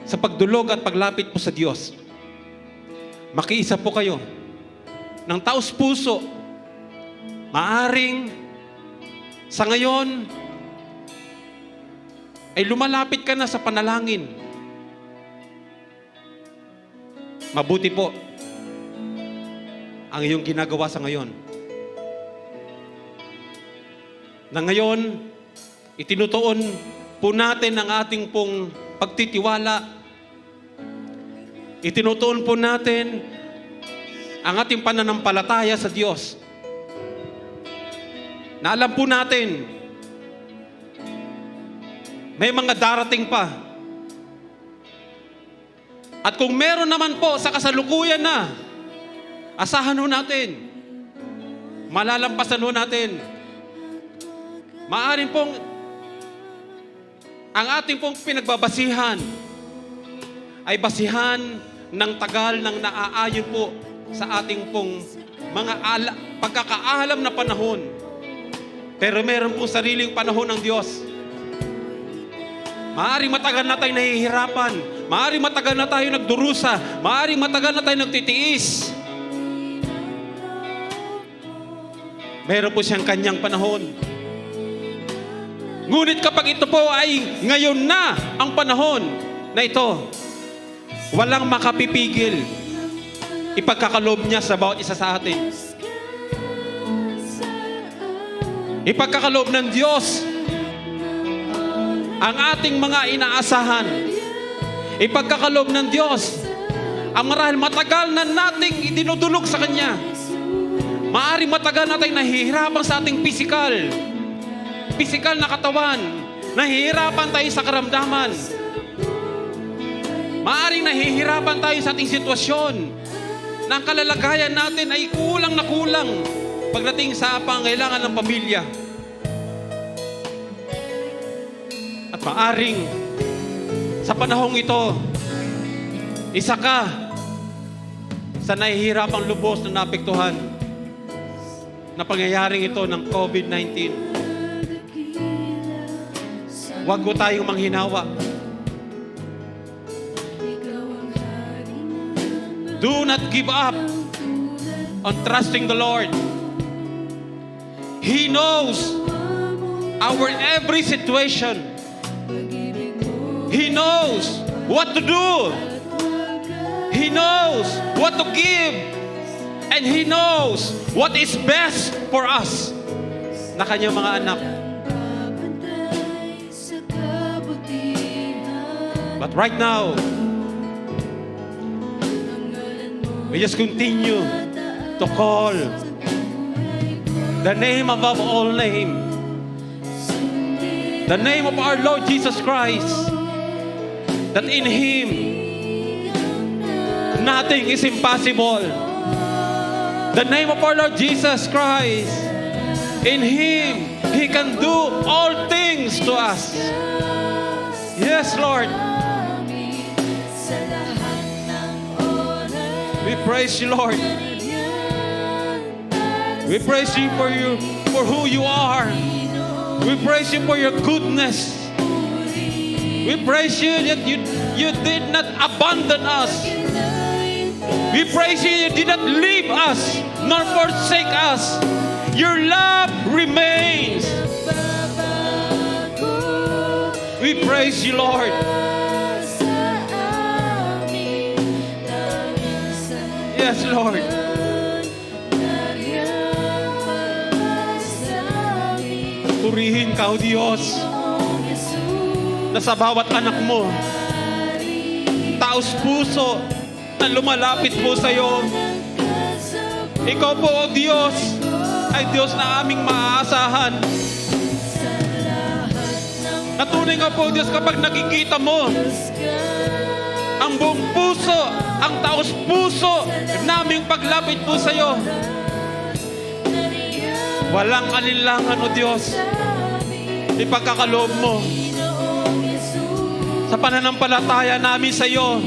sa pagdulog at paglapit po sa Diyos. Makiisa po kayo ng taos puso. Maaring sa ngayon ay lumalapit ka na sa panalangin. Mabuti po ang iyong ginagawa sa ngayon. Na ngayon, itinutuon po natin ang ating pong pagtitiwala. Itinutuon po natin ang ating pananampalataya sa Diyos. Na alam po natin, may mga darating pa. At kung meron naman po sa kasalukuyan na, asahan ho natin, malalampasan ho natin. Maaring pong ang ating pong pinagbabasihan ay basihan ng tagal ng naaayon po sa ating pong mga pagkakaalam na panahon. Pero meron pong sariling panahon ng Diyos. Maaring matagal na tayo nahihirapan. Maaring matagal na tayo nagdurusa. Maaring matagal na tayo nagtitiis. Meron po siyang kanyang panahon. Ngunit kapag ito po ay ngayon na ang panahon na ito, walang makapipigil ipagkakaloob niya sa bawat isa sa atin. Ipagkakaloob ng Diyos ang ating mga inaasahan. Ipagkakaloob ng Diyos ang marahil matagal na nating idinudulog sa Kanya. Maaaring matagal nating nahihirapan sa ating pisikal na katawan. Nahihirapan tayo sa karamdaman. Maaaring nahihirapan tayo sa ating sitwasyon na ang kalalagayan natin ay kulang na kulang pagdating sa pangailangan ng pamilya. At maaring sa panahong ito, isa ka sa nahihirapang lubos na naapektuhan na pangyayaring ito ng COVID-19. Huwag ko tayong manghinawa. Do not give up on trusting the Lord. He knows our every situation. He knows what to do. He knows what to give. And He knows what is best for us na Kanyang mga anak. But right now, we just continue to call the name above all name, the name of our Lord Jesus Christ, that in Him nothing is impossible. The name of our Lord Jesus Christ, in Him He can do all things to us. Yes, Lord. We praise you, Lord. We praise you for who you are. We praise you for your goodness. We praise you that you did not abandon us. We praise you did not leave us nor forsake us. Your love remains. We praise you, Lord. Yes, Lord. Purihin ka, O Diyos, na sa bawat anak mo, taos puso na lumalapit po sa iyo. Ikaw po, O Diyos, ay Diyos na aming maaasahan. Natunay nga po, Diyos, kapag nakikita mo ang buong puso, ang taos puso naming paglapit po sa iyo. Walang alinlangan, O Diyos, ipagkakaloob mo sa pananampalataya namin sa iyo.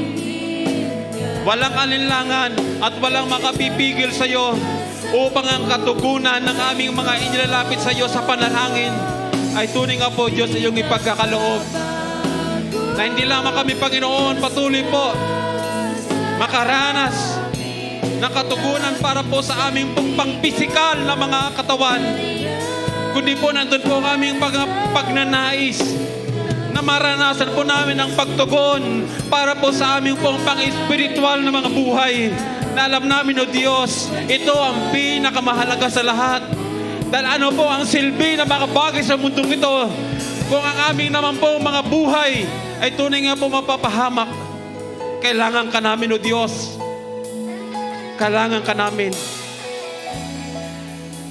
Walang alinlangan at walang makapipigil sa iyo upang ang katugunan ng aming mga inilalapit sa iyo sa panalangin ay tunay nga po, Diyos, iyong ipagkakaloob. Na hindi lamang kami, Panginoon, patuloy po makaranas ng katugunan para po sa aming pong pang-pisikal na mga katawan, kundi po nandun po ang aming pagnanais na maranasan po namin ang pagtugon para po sa aming pong pang-espiritual na mga buhay. Na alam namin, O Diyos, ito ang pinakamahalaga sa lahat. Dahil ano po ang silbi na mga bagay sa mundong ito kung ang aming naman po mga buhay ay tunay nga po mapapahamak. Kailangan ka namin, O Diyos. Kailangan ka namin.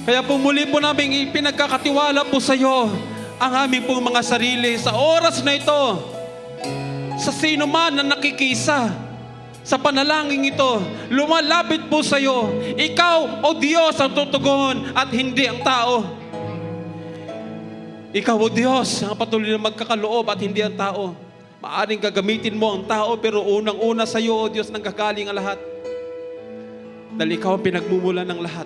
Kaya po muli po namin ipinagkakatiwala po sa iyo ang aming pong mga sarili sa oras na ito. Sa sino man na nakikisa sa panalangin ito, lumalapit po sa iyo. Ikaw, O Diyos, ang tutugon at hindi ang tao. Ikaw, O Diyos, ang patuloy na magkakaloob at hindi ang tao. Maaring gagamitin mo ang tao, pero unang-una sa iyo, O Diyos, nanggagaling ang lahat. Dahil ikaw ang pinagmumulan ng lahat.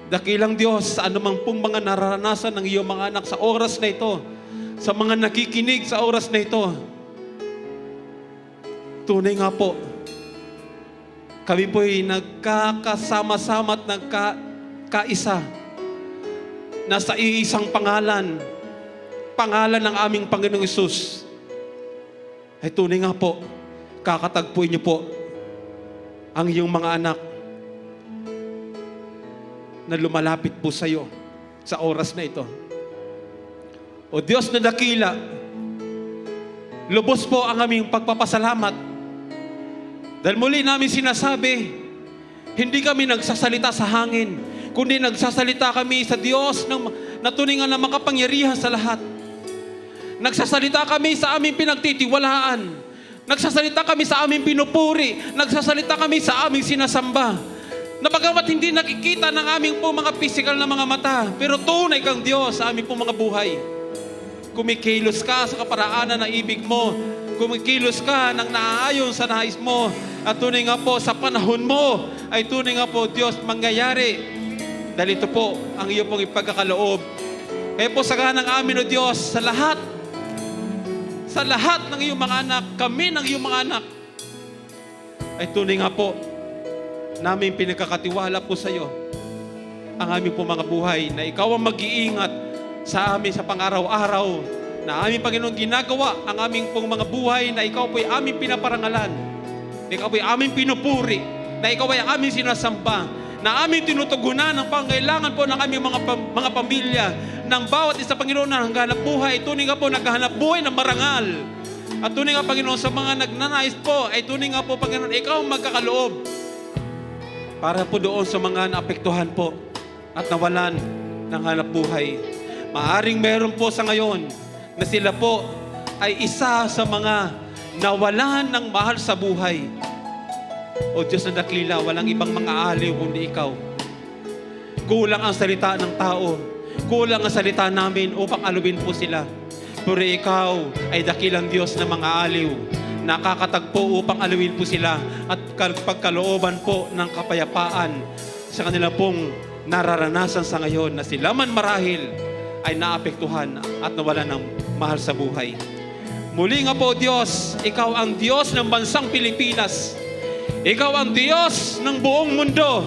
Dakilang Diyos, sa anumang pong mga nararanasan ng iyong mga anak sa oras na ito, sa mga nakikinig sa oras na ito, tunay nga po, kami po'y nagkakasama-sama at nagkaisa na sa iisang pangalan, pangalan ng aming Panginoong Hesus, ay tunay nga po, kakatagpuin niyo po ang iyong mga anak na lumalapit po sa iyo sa oras na ito. O Diyos na dakila, lubos po ang aming pagpapasalamat dahil muli namin sinasabi, hindi kami nagsasalita sa hangin, kundi nagsasalita kami sa Diyos na tunay nga na makapangyarihan sa lahat. Nagsasalita kami sa aming pinagtitiwalaan. Nagsasalita kami sa aming pinupuri. Nagsasalita kami sa aming sinasamba. Na bagamat hindi nakikita ng aming po mga physical na mga mata, pero tunay kang Diyos sa aming po mga buhay. Kumikilos ka sa kaparaanan ng ibig mo. Kumikilos ka ng naaayon sa nais mo. At tunay nga po sa panahon mo, ay tunay nga po Diyos mangyayari. Dahil ito po ang iyo pong ipagkakaloob. Kaya po saganang amin o Diyos sa lahat ng iyong mga anak, kami ng iyong mga anak, ay tunay nga po namin pinagkakatiwala po sa iyo ang aming po mga buhay na ikaw ang mag-iingat sa amin sa pang-araw-araw na aming Panginoon ginagawa ang aming pong mga buhay na ikaw po ay aming pinaparangalan, na ikaw po ay aming pinupuri, na ikaw ay aming sinasamba, na aming tinutugunan ang pangailangan po ng aming mga pamilya, ng bawat isa Panginoon na naghahanap buhay. Tunay nga po naghahanap buhay ng marangal. At tunay nga Panginoon sa mga nagnanais po, ay tunay nga po Panginoon, ikaw ang magkakaloob para po doon sa mga naapektuhan po at nawalan ng hanap buhay. Maaring meron po sa ngayon na sila po ay isa sa mga nawalan ng mahal sa buhay. O Diyos na dakila, walang ibang mga aliw kundi ikaw. Kulang ang salita ng tao, kulang ang salita namin upang aluin po sila. Pero ikaw ay dakilang Diyos na mga aliw, nakakatagpo upang aluin po sila at pagkalooban po ng kapayapaan sa kanila pong nararanasan sa ngayon na sila man marahil ay naapektuhan at nawalan ng mahal sa buhay. Muli nga po Diyos, ikaw ang Diyos ng bansang Pilipinas. Ikaw ang Diyos ng buong mundo.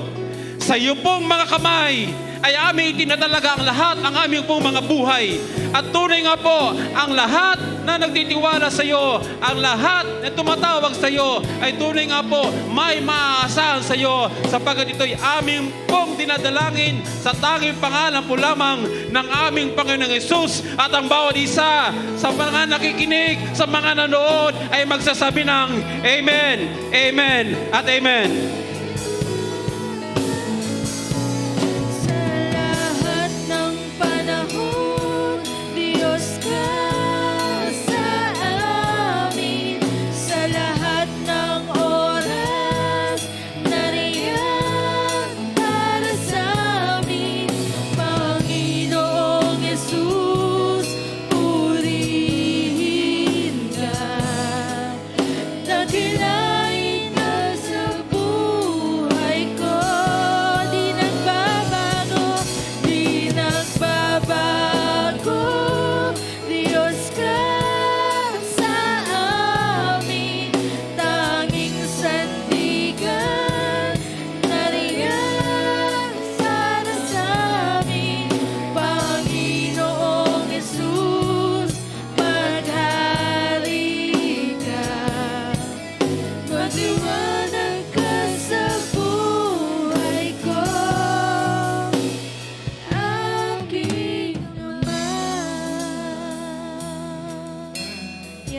Sa iyo pong mga kamay ay aming itinatalaga ang lahat ng aming pong mga buhay. At tunay nga po, ang lahat na nagtitiwala sa iyo, ang lahat na tumatawag sa iyo, ay tunay nga po, may maaasahan sa iyo, sapagkat ito'y aming pong dinadalangin sa tanging pangalan po lamang ng aming Panginoong Hesus. At ang bawat isa sa mga nakikinig, sa mga nanood, ay magsasabi ng Amen, Amen, at Amen.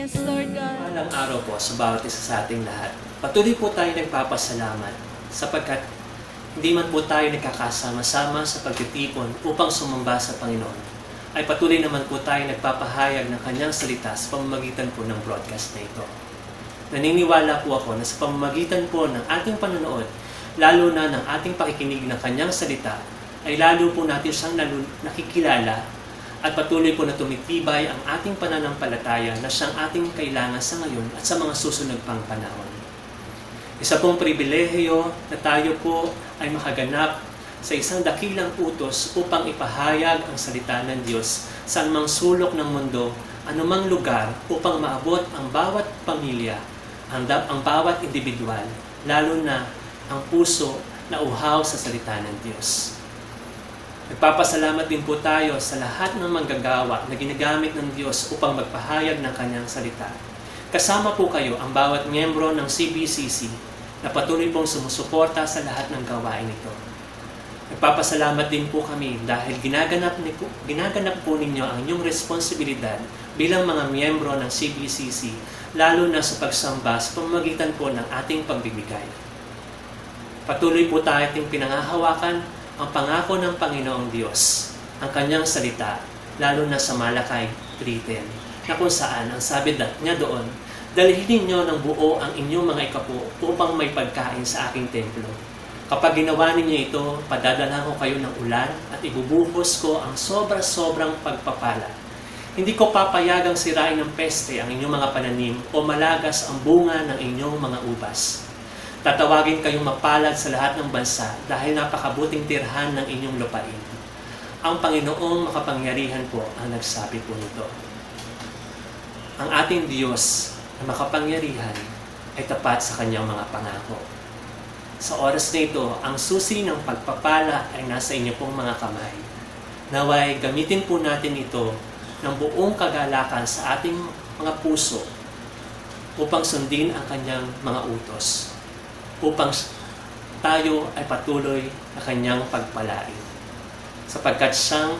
Yes, Lord God. Malang araw po sa bawat isa sa ating lahat. Patuloy po tayo nagpapasalamat sapagkat hindi man po tayo nagkakasama-sama sa pagtitipon upang sumamba sa Panginoon, ay patuloy naman po tayo nagpapahayag ng Kanyang salita sa pamamagitan po ng broadcast na ito. Naniniwala po ako na sa pamamagitan po ng ating panonood, lalo na ng ating pakikinig ng Kanyang salita, ay lalo po natin siyang nakikilala at patuloy po na tumitibay ang ating pananampalataya na siyang ating kailangan sa ngayon at sa mga susunod pang panahon. Isa pong pribilehiyo na tayo po ay makaganap sa isang dakilang utos upang ipahayag ang salita ng Diyos sa anumang sulok ng mundo, anumang lugar upang maabot ang bawat pamilya, ang bawat individual, lalo na ang puso na uhaw sa salita ng Diyos. Nagpapasalamat din po tayo sa lahat ng manggagawa na ginagamit ng Diyos upang magpahayag ng Kanyang salita. Kasama po kayo ang bawat miyembro ng CBCC na patuloy pong sumusuporta sa lahat ng gawain ito. Nagpapasalamat din po kami dahil ginaganap po ninyo ang inyong responsibilidad bilang mga miyembro ng CBCC, lalo na sa pagsamba sa pamamagitan po ng ating pagbibigay. Patuloy po tayong pinangahawakan ang pangako ng Panginoong Diyos, ang Kanyang salita, lalo na sa Malakay 3:10, na kung saan ang sabi niya doon, dalhin ninyo ng buo ang inyong mga ikapo upang may pagkain sa aking templo. Kapag ginawa ninyo ito, padadalhan ko kayo ng ulan at ibubuhos ko ang sobra-sobrang pagpapala. Hindi ko papayagang sirain ng peste ang inyong mga pananim o malagas ang bunga ng inyong mga ubas. Tatawagin kayong mapalad sa lahat ng bansa dahil napakabuting tirhan ng inyong lupain. Ang Panginoong makapangyarihan po ang nagsabi po nito. Ang ating Diyos na makapangyarihan ay tapat sa kanyang mga pangako. Sa oras na ito, ang susi ng pagpapala ay nasa inyo pong mga kamay. Naway, gamitin po natin ito ng buong kagalakan sa ating mga puso upang sundin ang kanyang mga utos, upang tayo ay patuloy na kanyang pagpalain, sapagkat siyang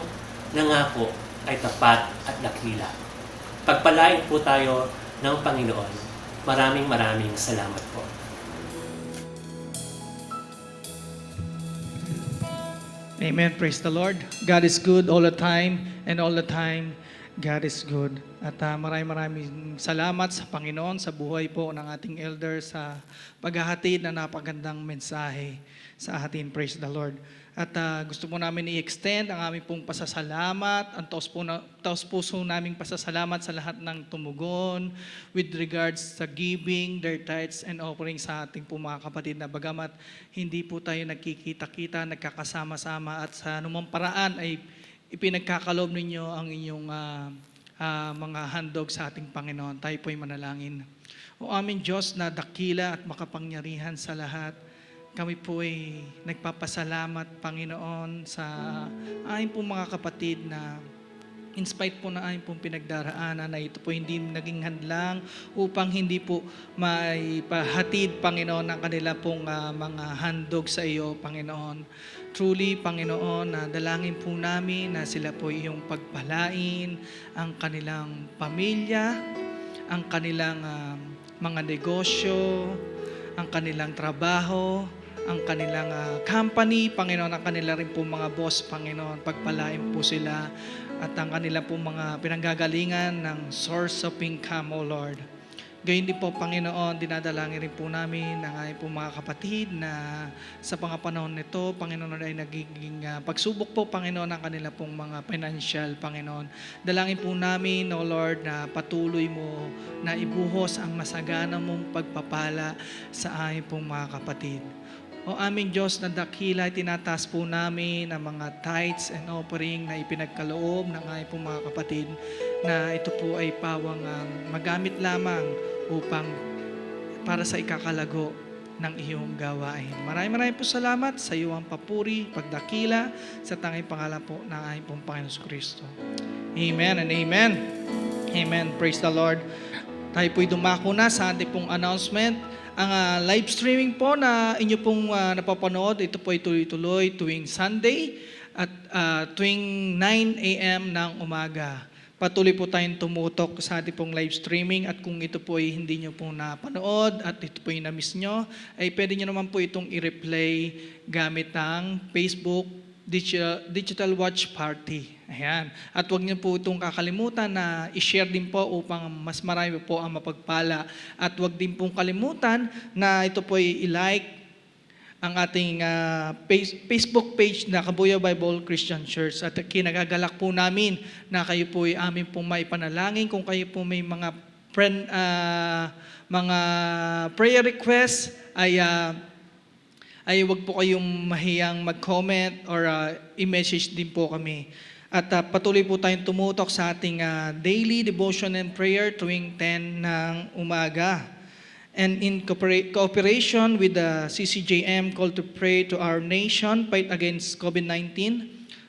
nangako ay tapat at dakila. Pagpalain po tayo ng Panginoon. Maraming salamat po. Amen. Praise the Lord. God is good all the time, and all the time, God is good. At maraming salamat sa Panginoon sa buhay po ng ating elder sa paghahatid na napagandang mensahe sa atin. Praise the Lord. At gusto po namin i-extend ang aming pong pasasalamat, ang taos puso naming pasasalamat sa lahat ng tumugon with regards sa giving, their tithes and offerings sa ating po mga kapatid na bagamat hindi po tayo nagkikita-kita, nagkakasama-sama at sa anumang paraan ay ipinagkakalob ninyo ang inyong mga handog sa ating Panginoon. Tayo po'y manalangin. O aming Diyos na dakila at makapangyarihan sa lahat, kami po ay nagpapasalamat, Panginoon, sa aming pong mga kapatid na in spite po na aming pong pinagdaraanan na ito po hindi naging hadlang upang hindi po maipahatid, Panginoon, ang kanila pong mga handog sa iyo, Panginoon. Truly, Panginoon, dalangin po namin na sila po iyong pagpalain, ang kanilang pamilya, ang kanilang mga negosyo, ang kanilang trabaho, ang kanilang company, Panginoon, ang kanila rin po mga boss, Panginoon, pagpalain po sila at ang kanila po mga pinanggagalingan ng source of income, O Lord. Gayun din po, Panginoon, dinadalangin rin po namin ang aming po mga kapatid na sa mga panahon nito, Panginoon, ay nagiging pagsubok po, Panginoon, ang kanila pong mga financial, Panginoon. Dalangin po namin, O Lord, na patuloy mo na ibuhos ang masagana mong pagpapala sa aming pong mga kapatid. O aming Diyos na dakila, tinataas po namin ang mga tithes and offering na ipinagkaloob ng aming pong mga kapatid na ito po ay pawang magamit lamang upang para sa ikakalago ng iyong gawain. Maraming po salamat sa iyo ang papuri, pagdakila sa tanging pangalan po ng aming pong Panginoon Kristo. Amen and amen. Amen. Praise the Lord. Tayo po'y dumako na sa ating pong announcement. Ang live streaming po na inyo pong napapanood, ito po ay tuloy-tuloy tuwing Sunday at tuwing 9 a.m. ng umaga. Patuloy po tayong tumutok sa ating pong live streaming at kung ito po ay hindi nyo po napanood at ito po ay na-miss nyo, ay pwede nyo naman po itong i-replay gamit ang Facebook Digital Watch Party. Ayan. At huwag niyo po itong kakalimutan na i-share din po upang mas marami po ang mapagpala. At huwag din pong kalimutan na ito po i-like ang ating Facebook page na Kabuyaw Bible Christian Church. At kinagagalak po namin na kayo po ay amin pong maipanalangin kung kayo po may mga prayer requests ay wag po kayong mahiyang mag-comment or i-message din po kami. At patuloy po tayong tumutok sa ating daily devotion and prayer tuwing 10 ng umaga. And in cooperation with the CCJM call to pray to our nation, fight against COVID-19,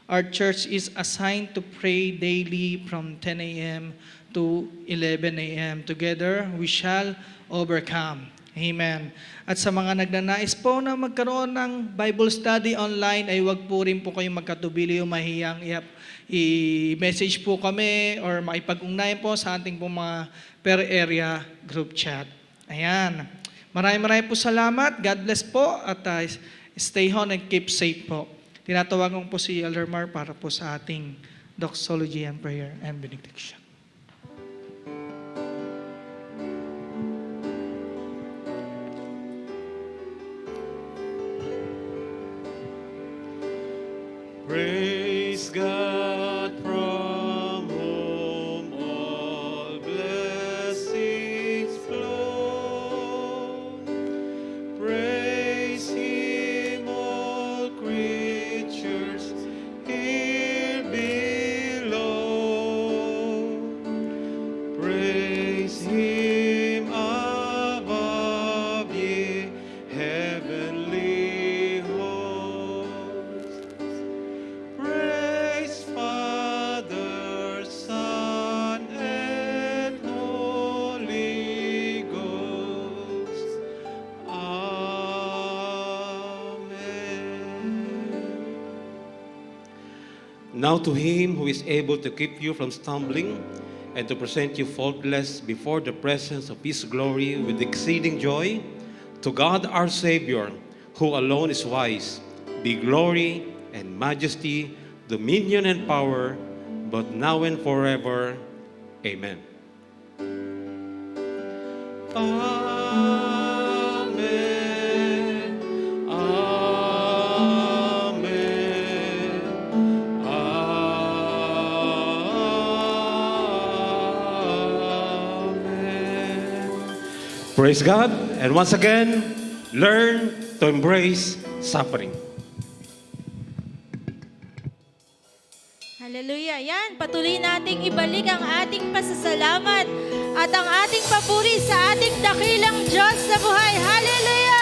Our church is assigned to pray daily from 10 a.m. to 11 a.m. Together, we shall overcome. Amen. At sa mga nagnanais po na magkaroon ng Bible study online, ay wag po rin po kayong magkatubili o mahiyang i-message po kami or makipag-ugnayan po sa ating po mga per area group chat. Ayan. Maraming po salamat. God bless po at stay home and keep safe po. Tinatawagan ko po si Elder Mar para po sa ating doxology and prayer and benediction. Praise God from whom all blessings flow. Praise Him, all creatures here below. Praise Him above, ye heavenly hosts. Praise Father, Son, and Holy Ghost. Amen. Now to Him who is able to keep you from stumbling and to present you faultless before the presence of His glory with exceeding joy, to God our Savior, who alone is wise, be glory and majesty, dominion and power, both now and forever. Amen. Amen. Amen. Amen. Praise God. And once again, learn to embrace suffering. Hallelujah. Yan, patuloy nating ibalik ang ating pasasalamat at ang ating papuri sa ating dakilang Diyos sa buhay. Hallelujah!